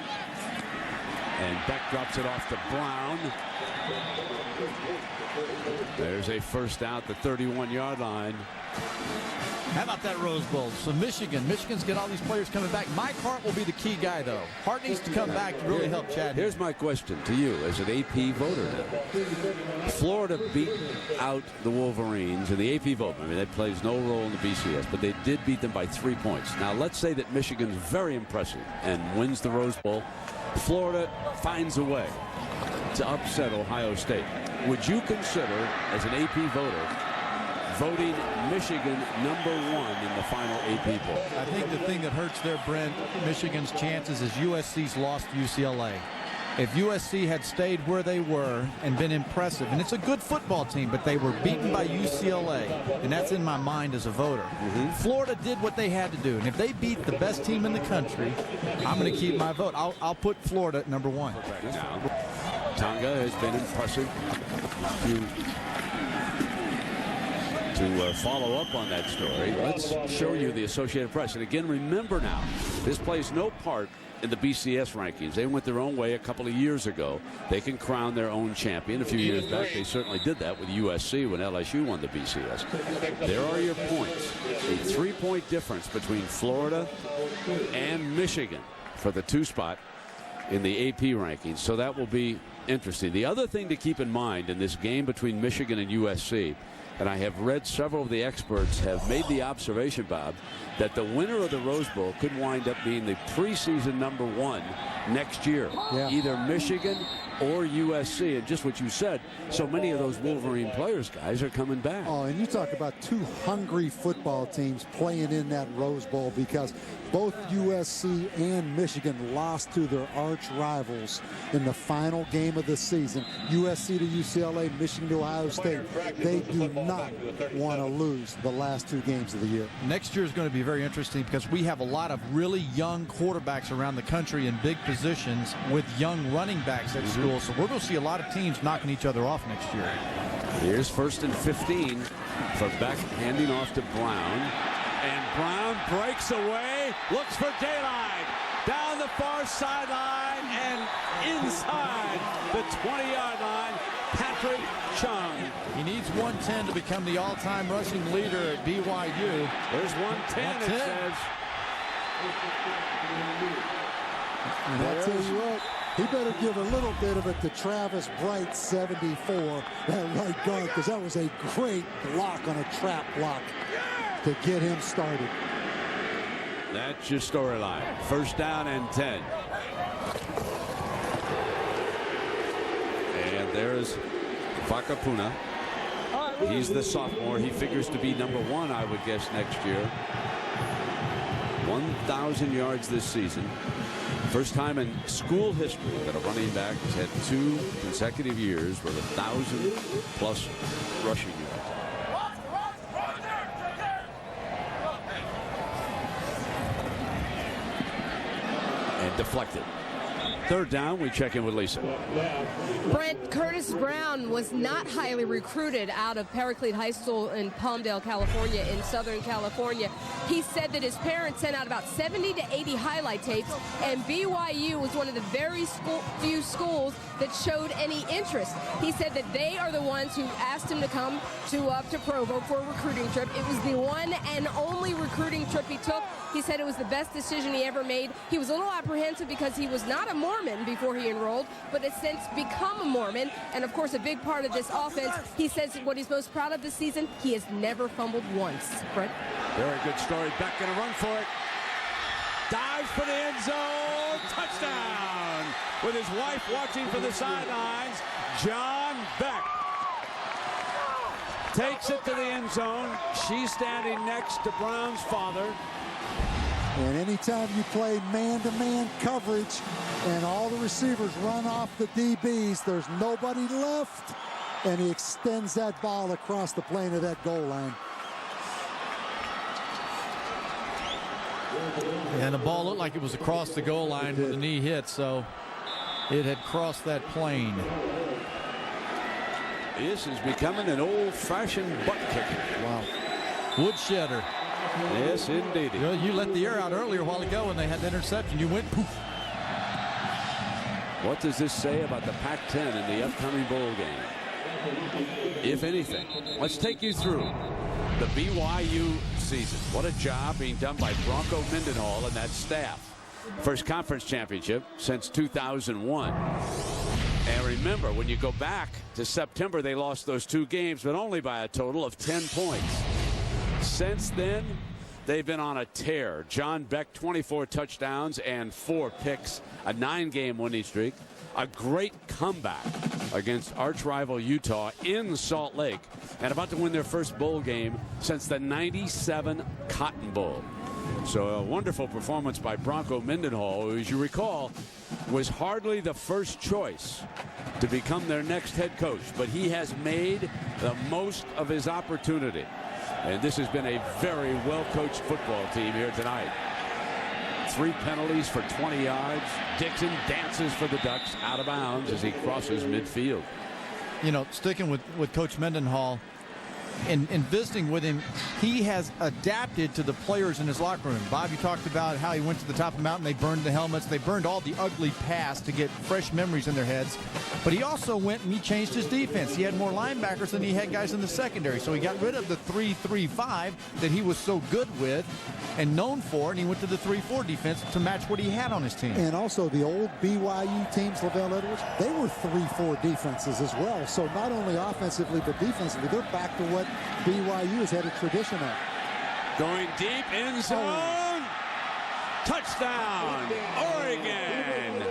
And Beck drops it off to Brown. There's a first out, the 31-yard line. How about that Rose Bowl? So Michigan's got all these players coming back. Mike Hart will be the key guy, though. Hart needs to come back to really help Chad. Here's my question to you as an AP voter now. Florida beat out the Wolverines in the AP vote. I mean, that plays no role in the BCS, but they did beat them by 3 points. Now, let's say that Michigan's very impressive and wins the Rose Bowl. Florida finds a way to upset Ohio State. Would you consider, as an AP voter, voting Michigan #1 in the final AP poll? I think the thing that hurts there, Brent, Michigan's chances is USC's lost to UCLA. If USC had stayed where they were and been impressive, and it's a good football team, but they were beaten by UCLA, and that's in my mind as a voter. Florida did what they had to do, and if they beat the best team in the country, I'm going to keep my vote. I'll put Florida at #1. Now, Tonga has been impressive to follow up on that story. Let's show you the Associated Press. And again, remember now, this plays no part in the BCS rankings. They went their own way a couple of years ago. They can crown their own champion. A few years back, they certainly did that with USC when LSU won the BCS. There are your points. A 3-point difference between Florida and Michigan for the 2 spot in the AP rankings. So that will be interesting. The other thing to keep in mind in this game between Michigan and USC, and I have read several of the experts have made the observation, Bob, that the winner of the Rose Bowl could wind up being the preseason #1 next year. Either Michigan or USC. And just what you said, so many of those Wolverine players, guys, are coming back. Oh, and you talk about 2 hungry football teams playing in that Rose Bowl, because both USC and Michigan lost to their arch rivals in the final game of the season. USC to UCLA, Michigan to Ohio State. They do not want to lose the last 2 games of the year. Next year is going to be very interesting because we have a lot of really young quarterbacks around the country in big positions with young running backs at school. So we're going to see a lot of teams knocking each other off next year. Here's 1st and 15 for Beck, handing off to Brown. And Brown breaks away, looks for daylight, down the far sideline and inside the 20-yard line, Patrick Chung. He needs 110 to become the all-time rushing leader at BYU. There's 110, it says. And I'll tell you what, he better give a little bit of it to Travis Bright, 74, that right guard, because that was a great block on a trap block to get him started. That's your storyline. 1st down and 10. And there's Fakapuna. He's the sophomore. He figures to be #1, I would guess, next year. 1,000 yards this season. First time in school history that a running back has had 2 consecutive years with 1,000+ rushing yards. And deflected. 3rd down, we check in with Lisa. Brent, Curtis Brown was not highly recruited out of Paraclete High School in Palmdale, California, in Southern California. He said that his parents sent out about 70 to 80 highlight tapes, and BYU was one of the very few schools that showed any interest. He said that they are the ones who asked him to come to Provo for a recruiting trip. It was the one and only recruiting trip he took. He said it was the best decision he ever made. He was a little apprehensive because he was not a Mormon before he enrolled, but has since become a Mormon. And, of course, a big part of this offense, he says what he's most proud of this season, he has never fumbled once. Brent? Very good story. Beck going to run for it. Dives for the end zone. Touchdown. With his wife watching from the sidelines, John Beck takes it to the end zone. She's standing next to Brown's father. And anytime you play man-to-man coverage and all the receivers run off the DBs, there's nobody left, and he extends that ball across the plane of that goal line. And the ball looked like it was across the goal line with the knee hit, so it had crossed that plane. This is becoming an old-fashioned butt kicker. Wow. Woodshedder. Yes, indeed. You let the air out earlier a while ago when they had that interception. You went poof. What does this say about the Pac-10 in the upcoming bowl game? If anything, let's take you through the BYU season. What a job being done by Bronco Mendenhall and that staff. First conference championship since 2001. And remember, when you go back to September, they lost those 2 games, but only by a total of 10 points. Since then, they've been on a tear. John Beck, 24 touchdowns and 4 picks, a 9-game winning streak, a great comeback against arch-rival Utah in Salt Lake, and about to win their first bowl game since the '97 Cotton Bowl. So a wonderful performance by Bronco Mendenhall, who, as you recall, was hardly the first choice to become their next head coach, but he has made the most of his opportunity. And this has been a very well-coached football team here tonight. 3 penalties for 20 yards. Dixon dances for the Ducks out of bounds as he crosses midfield. You know, sticking with Coach Mendenhall, in visiting with him, he has adapted to the players in his locker room. Bob, you talked about how he went to the top of the mountain. They burned the helmets. They burned all the ugly past to get fresh memories in their heads. But he also went and he changed his defense. He had more linebackers than he had guys in the secondary. So he got rid of the 3-3-5 that he was so good with and known for, and he went to the 3-4 defense to match what he had on his team. And also the old BYU teams, Lavelle Edwards, they were 3-4 defenses as well. So not only offensively but defensively, they're back to what BYU has had a tradition of. Going deep, end zone. Touchdown, Oregon.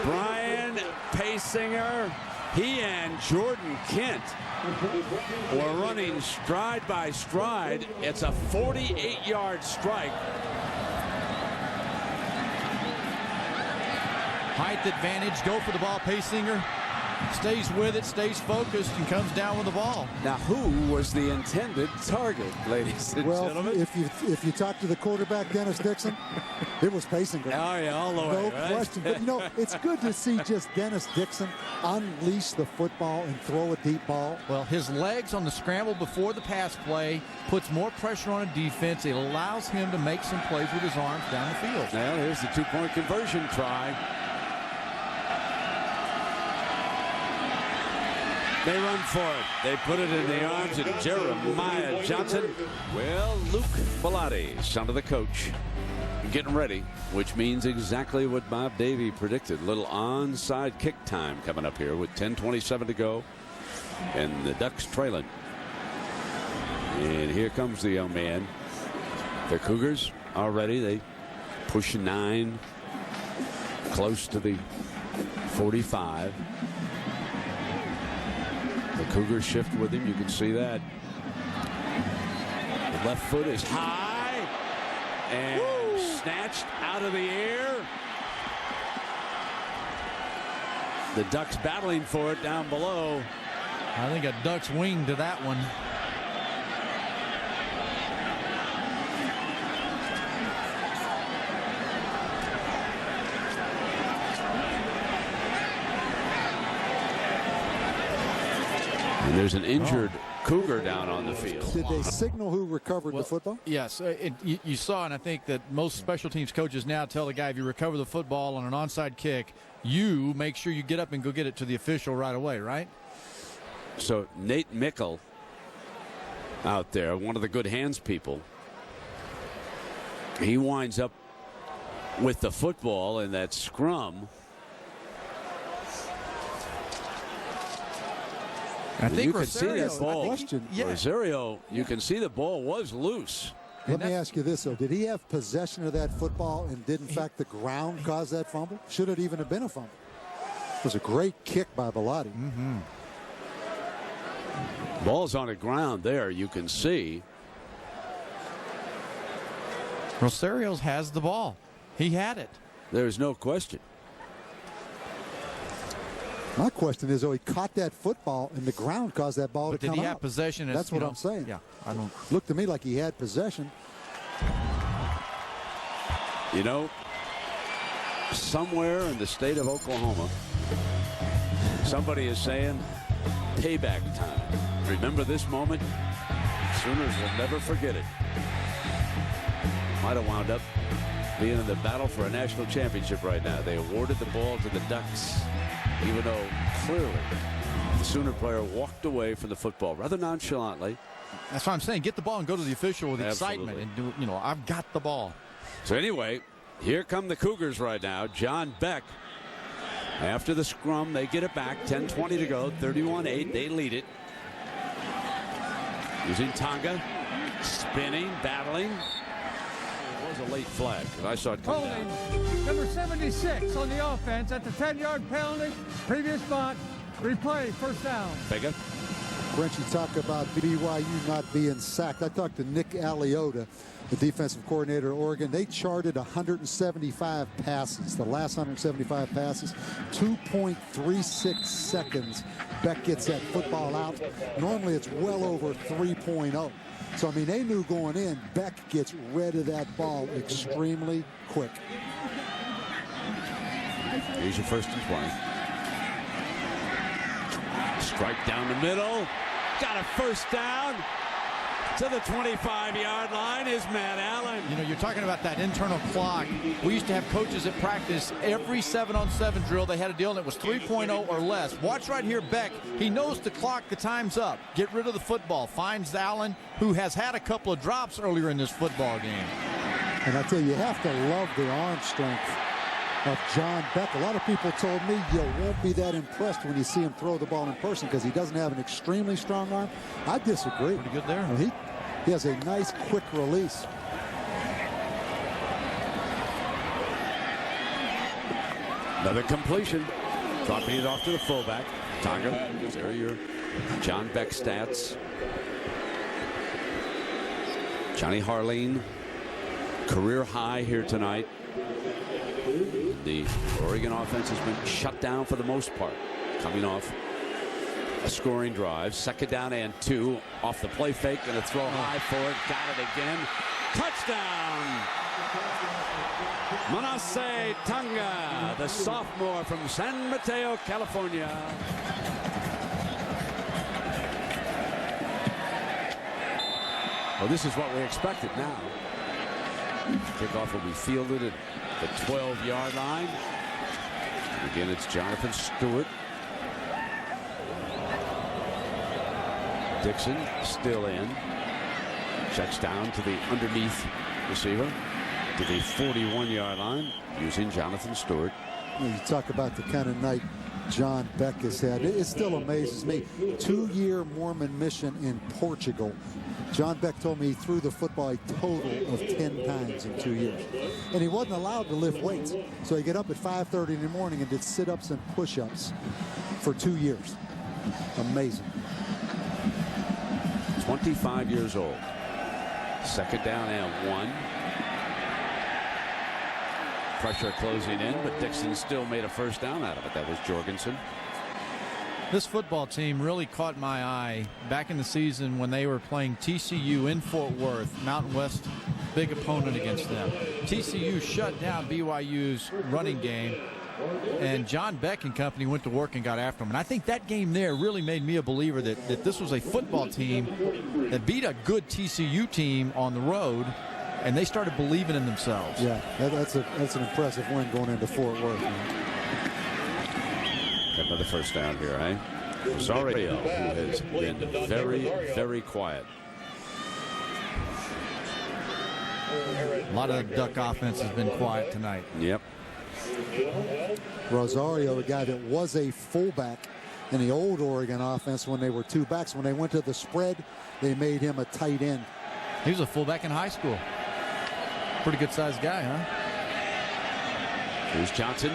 Brian Paysinger, he and Jordan Kent were running stride by stride. It's a 48-yard strike. Height advantage, go for the ball. Paysinger stays with it, stays focused, and comes down with the ball. Now, who was the intended target, ladies and gentlemen? If you talk to the quarterback, Dennis Dixon, it was Paysinger. Oh, yeah, all the way, no right? question. But, you know, it's good to see just Dennis Dixon unleash the football and throw a deep ball. Well, his legs on the scramble before the pass play puts more pressure on a defense. It allows him to make some plays with his arms down the field. Now, here's the 2-point conversion try. They run for it. They put it in the arms of Jeremiah Johnson. Well, Luke Bellotti, son of the coach, getting ready, which means exactly what Bob Davie predicted. Little onside kick time coming up here with 10:27 to go, and the Ducks trailing. And here comes the young man. The Cougars already, they push 9, close to the 45. The Cougars shift with him. You can see that. The left foot is high and snatched out of the air. The Ducks battling for it down below. I think a Ducks wing to that one. And there's an injured Cougar down on the field. Did they signal who recovered the football? Yes. You saw, and I think that most special teams coaches now tell the guy, if you recover the football on an onside kick, you make sure you get up and go get it to the official right away, right? So Nate Mickle out there, one of the good hands people, he winds up with the football in that scrum. I think you can see that ball. Yeah. Rosario, you can see the ball was loose. Let me ask you this, though. Did he have possession of that football, and did, in fact, the ground cause that fumble? Should it even have been a fumble? It was a great kick by Bellotti. Mm-hmm. Ball's on the ground there, you can see. Rosario has the ball. He had it. There's no question. My question is, though, he caught that football and the ground caused that ball to come out. Did he have possession? That's what I'm saying. Yeah, I don't. Looked to me like he had possession. You know, somewhere in the state of Oklahoma, somebody is saying payback time. Remember this moment? Sooners will never forget it. Might have wound up being in the battle for a national championship right now. They awarded the ball to the Ducks, even though clearly the Sooner player walked away from the football rather nonchalantly. That's what I'm saying. Get the ball and go to the official with Absolutely. excitement and do, I've got the ball. So anyway, here come the Cougars right now. John Beck, after the scrum, they get it back. 10:20 to go. 31-8. They lead it. Using Tonga, spinning, battling. It was a late flag because I saw it come down. Number 76 on the offense at the 10-yard penalty. Previous spot. Replay. First down. Vega. Brent, you talk about BYU not being sacked. I talked to Nick Aliotta, the defensive coordinator of Oregon. They charted 175 passes. The last 175 passes, 2.36 seconds. Beck gets that football out. Normally it's well over 3.0. So, I mean, they knew going in, Beck gets rid of that ball extremely quick. Here's your 1st and 20. Strike down the middle. Got a first down. To the 25-yard line is Matt Allen. You're talking about that internal clock. We used to have coaches at practice every 7-on-7 drill. They had a deal and it was 3.0 or less. Watch right here, Beck. He knows the clock, the time's up. Get rid of the football. Finds Allen, who has had a couple of drops earlier in this football game. And I tell you, you have to love the arm strength of John Beck. A lot of people told me you won't be that impressed when you see him throw the ball in person because he doesn't have an extremely strong arm. I disagree. Pretty good there. I mean, he has a nice quick release. Another completion. Dropping it off to the fullback. Tonga. There are your John Beck stats. Johnny Harline, career high here tonight. The Oregon offense has been shut down for the most part. Coming off a scoring drive. 2nd down and 2. Off the play fake. Going to throw high for it. Got it again. Touchdown! Manasseh Tonga, the sophomore from San Mateo, California. Well, this is what we expected now. Kickoff will be fielded at the 12-yard line. And again, it's Jonathan Stewart. Dixon still in. Checks down to the underneath receiver to the 41-yard line using Jonathan Stewart. You talk about the kind of night John Beck has had. It still amazes me. 2-year Mormon mission in Portugal. John Beck told me he threw the football a total of 10 times in 2 years. And he wasn't allowed to lift weights. So he got up at 5:30 in the morning and did sit-ups and push-ups for 2 years. Amazing. 25 years old. 2nd down and 1. Pressure closing in, but Dixon still made a first down out of it. That was Jorgensen. This football team really caught my eye back in the season when they were playing TCU in Fort Worth. Mountain West, big opponent against them. TCU shut down BYU's running game, and John Beck and company went to work and got after them. And I think that game there really made me a believer that this was a football team that beat a good TCU team on the road, and they started believing in themselves. Yeah, that's an impressive win going into Fort Worth. Got another first down here, eh? Rosario, who has been very, very quiet. A lot of the Duck offense has been quiet tonight. Yep. Rosario, a guy that was a fullback in the old Oregon offense when they were 2 backs. When they went to the spread, they made him a tight end. He was a fullback in high school. Pretty good sized guy, huh? Here's Johnson.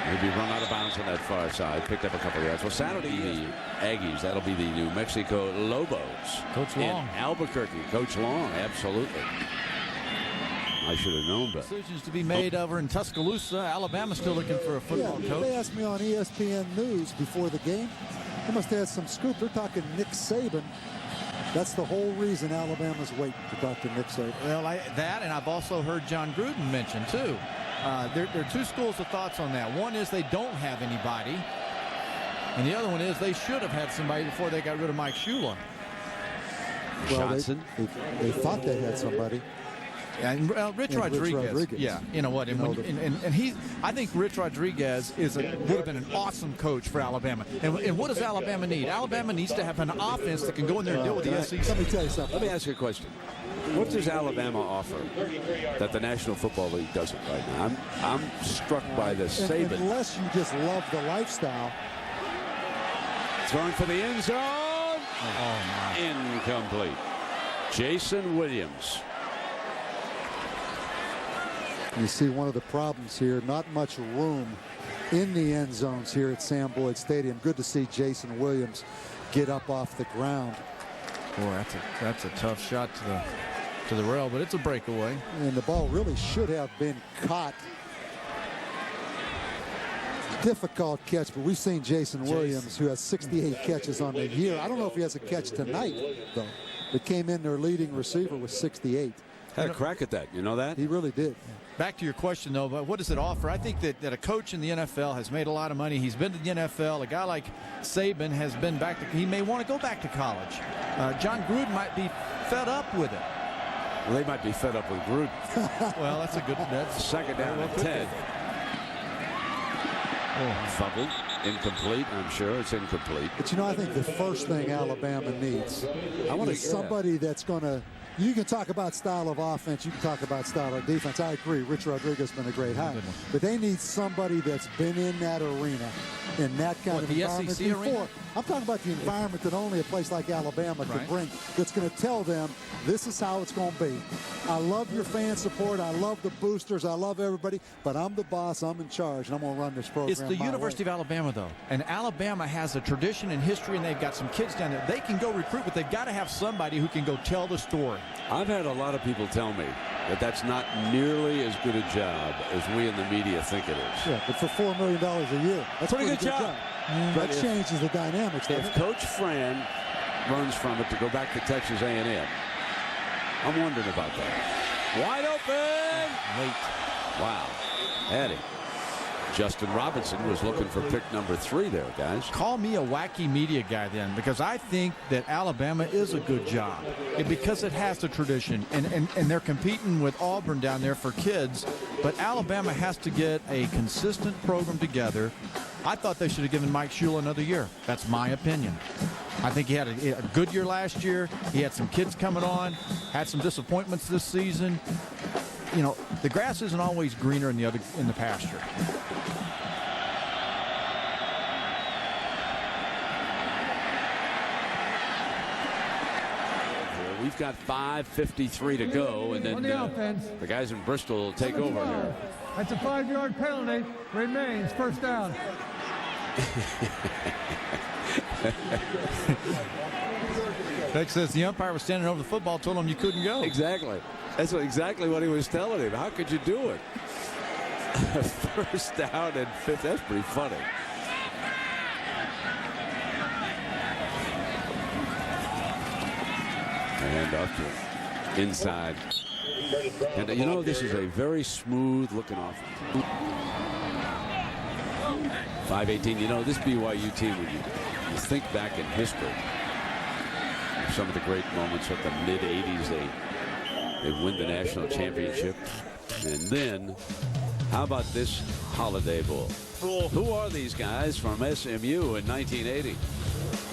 Maybe run out of bounds on that far side. Picked up a couple of yards. Well, Saturday, the Aggies, that'll be the New Mexico Lobos. Coach Long. In Albuquerque. Coach Long, absolutely. I should have known better. Decisions to be made over in Tuscaloosa. Alabama's still looking for a football coach. They asked me on ESPN News before the game. They must have had some scoop. They're talking Nick Saban. That's the whole reason Alabama's waiting to talk to Nick Saban. Well, that, and I've also heard John Gruden mention, too. There are 2 schools of thoughts on that. One is they don't have anybody, and the other one is they should have had somebody before they got rid of Mike Shula. Well, they thought they had somebody. And Rich Rodriguez. Yeah, you know what? I think Rich Rodriguez would have been an awesome coach for Alabama. And what does Alabama need? Alabama needs to have an offense that can go in there and deal with the SEC. Let me tell you something. Let me ask you a question. What does Alabama offer that the National Football League doesn't right now? I'm struck by this. Saban. Unless you just love the lifestyle. Throwing for the end zone. Oh, my. Incomplete. Jason Williams. You see one of the problems here, not much room in the end zones here at Sam Boyd Stadium. Good to see Jason Williams get up off the ground. Boy, that's a tough shot to the rail, but it's a breakaway. And the ball really should have been caught. Difficult catch, but we've seen Jason Williams, who has 68 catches on the year. I don't know if he has a catch tonight, though. But came in their leading receiver with 68. Had a crack at that. You know that? He really did. Back to your question, though, but what does it offer? I think that a coach in the NFL has made a lot of money. He's been to the NFL. A guy like Saban has been back to – he may want to go back to college. John Gruden might be fed up with it. Well, they might be fed up with Gruden. Well, that's a good – that's second down and 10. Fumbled. Incomplete. I'm sure it's incomplete. But, you know, I think the first thing Alabama needs is somebody that's going to – you can talk about style of offense. You can talk about style of defense. I agree. Rich Rodriguez has been a great hire. But they need somebody that's been in that arena, in that kind of environment SEC before. arena? I'm talking about the environment that only a place like Alabama can bring, that's going to tell them this is how it's going to be. I love your fan support. I love the boosters. I love everybody. But I'm the boss. I'm in charge, and I'm going to run this program. It's the University of Alabama, though. And Alabama has a tradition and history, and they've got some kids down there. They can go recruit, but they've got to have somebody who can go tell the story. I've had a lot of people tell me that that's not nearly as good a job as we in the media think it is. Yeah, but for $4 million a year, that's pretty good job. That changes the dynamics. If Coach Fran runs from it to go back to Texas A&M, I'm wondering about that. Wide open. Late. Wow. Eddie. Justin Robinson was looking for pick number 3 there, guys. Call me a wacky media guy then, because I think that Alabama is a good job because it has the tradition, and they're competing with Auburn down there for kids, but Alabama has to get a consistent program together. I thought they should have given Mike Shula another year. That's my opinion. I think he had a good year last year. He had some kids coming on, had some disappointments this season. You know, the grass isn't always greener in the pasture. We've got 5:53 to go, and then the guys in Bristol will take over here. That's a 5-yard penalty. Remains first down. Beck says the umpire was standing over the football, told him you couldn't go. Exactly. That's exactly what he was telling him. How could you do it? First down and 5th. That's pretty funny. And up to inside. And you know, this is a very smooth looking offense. 5:18. You know, this BYU team, when you think back in history, some of the great moments of the mid-'80s, they win the national championship. And then, how about this Holiday Bowl? Who are these guys from SMU in 1980?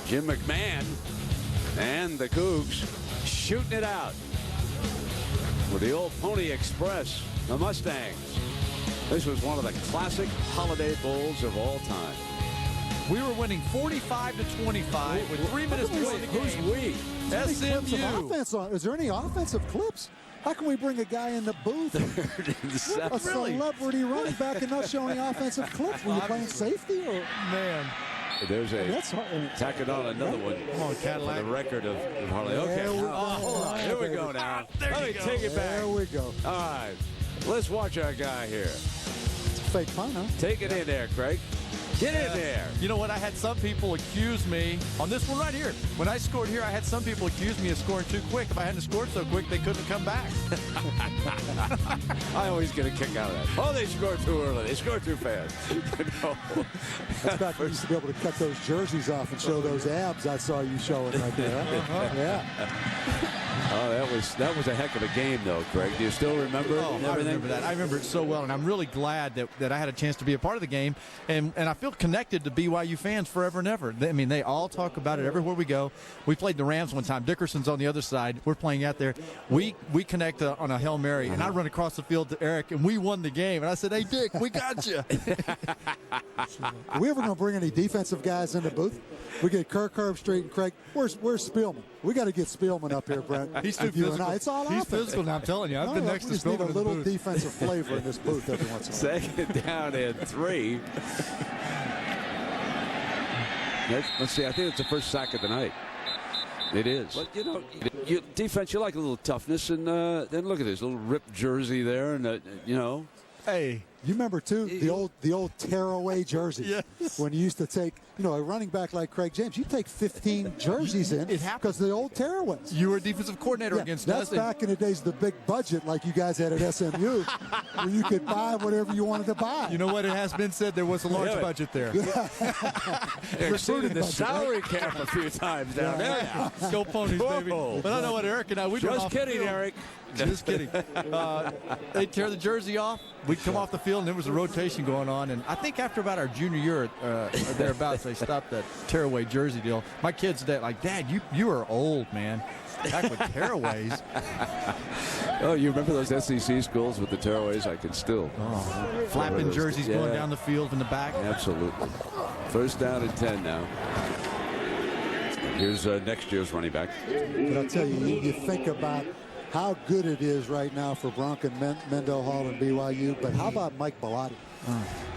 Jim McMahon and the Cougs shooting it out with the old Pony Express, the Mustangs. This was one of the classic Holiday Bowls of all time. We were winning 45-25 with 3 minutes to go in the game. Who's we? SMU. Is there any offensive clips? How can we bring a guy in the booth? A celebrity running back and not showing offensive clips? Were you playing safety? Or? Man. There's tacking on another one. Come on, Cadillac. For the record of Harley. Okay, hold on. Here we go now. Let me take it back. There we go. All right. Let's watch our guy here. It's a fake punt, huh? Take it in there, Craig. Get in there. You know what? I had some people accuse me on this one right here. When I scored here, I had some people accuse me of scoring too quick. If I hadn't scored so quick, they couldn't come back. I always get a kick out of that. Oh, they scored too early. They scored too fast. No. That's back when you used to be able to cut those jerseys off and show those abs I saw you showing right there. Yeah. Oh, that was a heck of a game, though, Craig. Do you still remember everything? I remember that. I remember it so well, and I'm really glad that I had a chance to be a part of the game, and I feel connected to BYU fans forever and ever. I mean, they all talk about it everywhere we go. We played the Rams one time. Dickerson's on the other side. We're playing out there. We connect on a Hail Mary, and I run across the field to Eric, and we won the game. And I said, hey, Dick, we got you. Are we ever going to bring any defensive guys in the booth? We get Kirk Herbstreit and Craig. Where's Spielman? We got to get Spielman up here, Brent. He's too physical. It's all He's offense. physical now, I'm telling you. I've been next to Spielman. We just need a little defensive flavor in this booth every once in a while. Second down and 3. Let's see. I think it's the first sack of the night. It is. But, defense, you like a little toughness. And then look at this little ripped jersey there. And, Hey. You remember, too, the old tearaway jerseys. Yes. When you used to take, a running back like Craig James, you take 15 jerseys in because the old tearaways. You were a defensive coordinator against us. That's back in the days of the big budget like you guys had at SMU, where you could buy whatever you wanted to buy. You know what? It has been said there was a large budget there. Exceeded the salary cap a few times down there. Go Ponies, baby. But I know what Eric and I, we just kidding, Eric. Just kidding. They tear the jersey off. We'd come off the field, and there was a rotation going on. And I think after about our junior year or thereabouts, they stopped that tearaway jersey deal. My kids, Dad, you are old, man. Back with tearaways. Oh, you remember those SEC schools with the tearaways? I can still. Flapping jerseys going down the field in the back. Absolutely. First down and 10 now. Here's next year's running back. But I'll tell you, you think about how good it is right now for Bronco Mendenhall and BYU, but how about Mike Bellotti?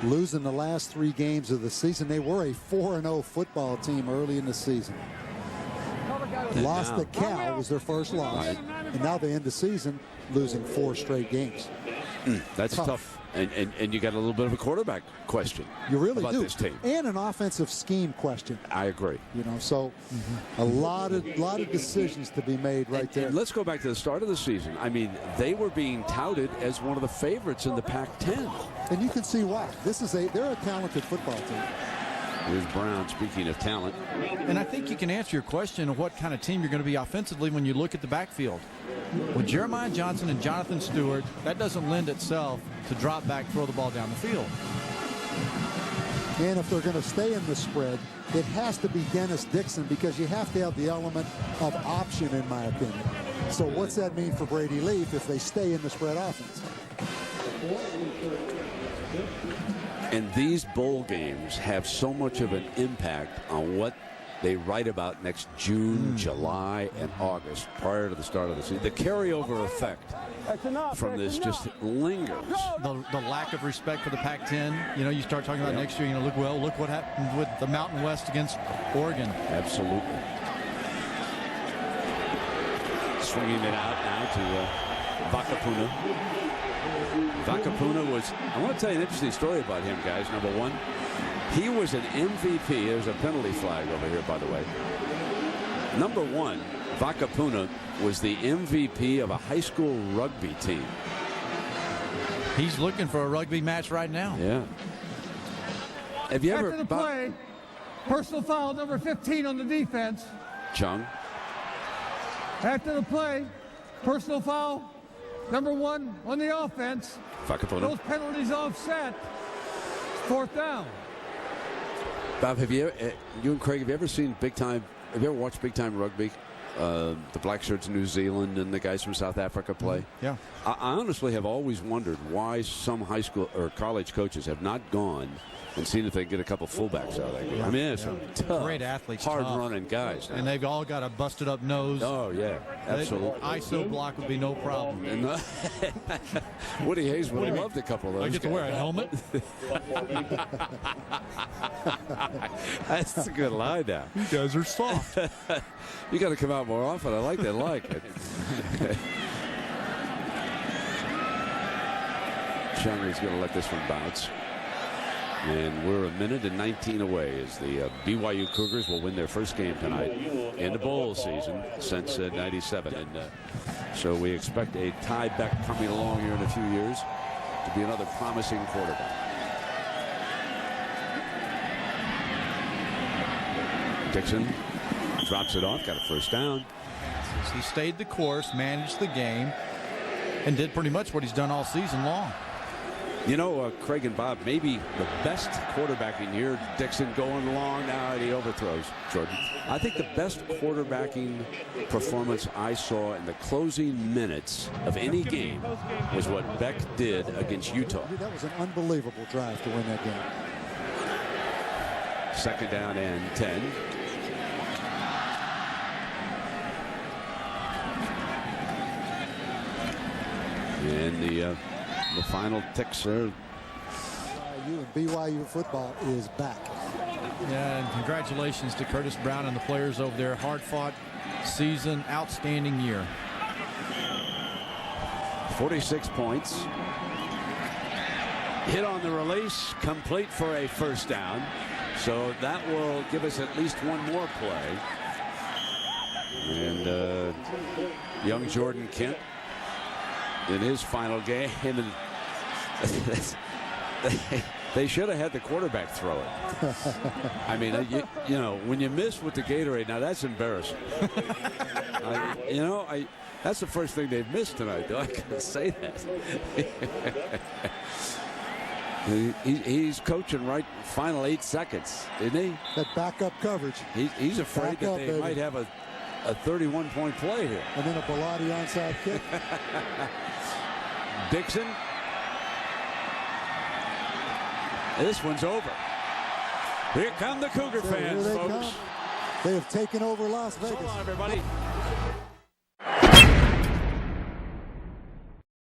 Losing the last 3 games of the season. They were a 4-0 football team early in the season. Lost to Cal was their first loss. And now they end the season losing 4 straight games. That's tough. And you got a little bit of a quarterback question. You really about do. This team. And an offensive scheme question. I agree. So a lot of decisions to be made right there. And let's go back to the start of the season. I mean, they were being touted as one of the favorites in the Pac-10. And you can see why. They're a talented football team. Here's Brown, speaking of talent. And I think you can answer your question of what kind of team you're going to be offensively when you look at the backfield. With Jeremiah Johnson and Jonathan Stewart, that doesn't lend itself to drop back, throw the ball down the field. And if they're going to stay in the spread, it has to be Dennis Dixon because you have to have the element of option, in my opinion. So what's that mean for Brady Leaf if they stay in the spread offense? And these bowl games have so much of an impact on what they write about next June, July, and August prior to the start of the season. The carryover effect from this just lingers. The lack of respect for the Pac-10. You start talking about next year. Look what happened with the Mountain West against Oregon. Absolutely. Swinging it out now to Vakapuna. Vakapuna was, I want to tell you an interesting story about him, guys. Number one, he was an MVP. There's a penalty flag over here, by the way. Number one, Vakapuna was the MVP of a high school rugby team. He's looking for a rugby match right now. Yeah. Have you ever... After the play, personal foul number 15 on the defense. Chung. After the play, personal foul number 1 on the offense. Vakapuna. Those penalties offset. 4th down. Bob, you and Craig, have you ever seen have you ever watched big time rugby? The Black Shirts in New Zealand and the guys from South Africa play? Yeah. I honestly have always wondered why some high school or college coaches have not gone and seen if they can get a couple fullbacks out of that game. I mean, there's some tough, great athletes, hard-running guys now. And they've all got a busted-up nose. Oh, yeah, absolutely. ISO block would be no problem. And, Woody Hayes would have loved a couple of those. I get to wear a helmet? That's a good line now. You guys are soft. You got to come out more often. I like that. Chung is going to let this one bounce. And we're a minute and 19 away as the BYU Cougars will win their first game tonight in the bowl season since '97. And so we expect a Ty Beck coming along here in a few years to be another promising quarterback. Dixon drops it off, got a first down. He stayed the course, managed the game, and did pretty much what he's done all season long. You know, Craig and Bob, maybe the best quarterbacking year, Dixon going long now, and he overthrows Jordan. I think the best quarterbacking performance I saw in the closing minutes of any game was what Beck did against Utah. That was an unbelievable drive to win that game. Second down and 10. And the final ticks are. BYU football is back. Yeah, and congratulations to Curtis Brown and the players over there. Hard-fought season, outstanding year. 46 points. Hit on the release, complete for a first down. So that will give us at least one more play. And young Jordan Kent in his final game. And they should have had the quarterback throw it. I mean, you know, when you miss with the Gatorade, now that's embarrassing. That's the first thing they've missed tonight, though. I can say that. He's coaching right final 8 seconds, isn't he? That backup coverage. He's afraid that they might have a 31-point play here. And then a Bellotti onside kick. Dixon. This one's over. Here come the Cougar fans, folks. They have taken over Las Vegas. So long, everybody.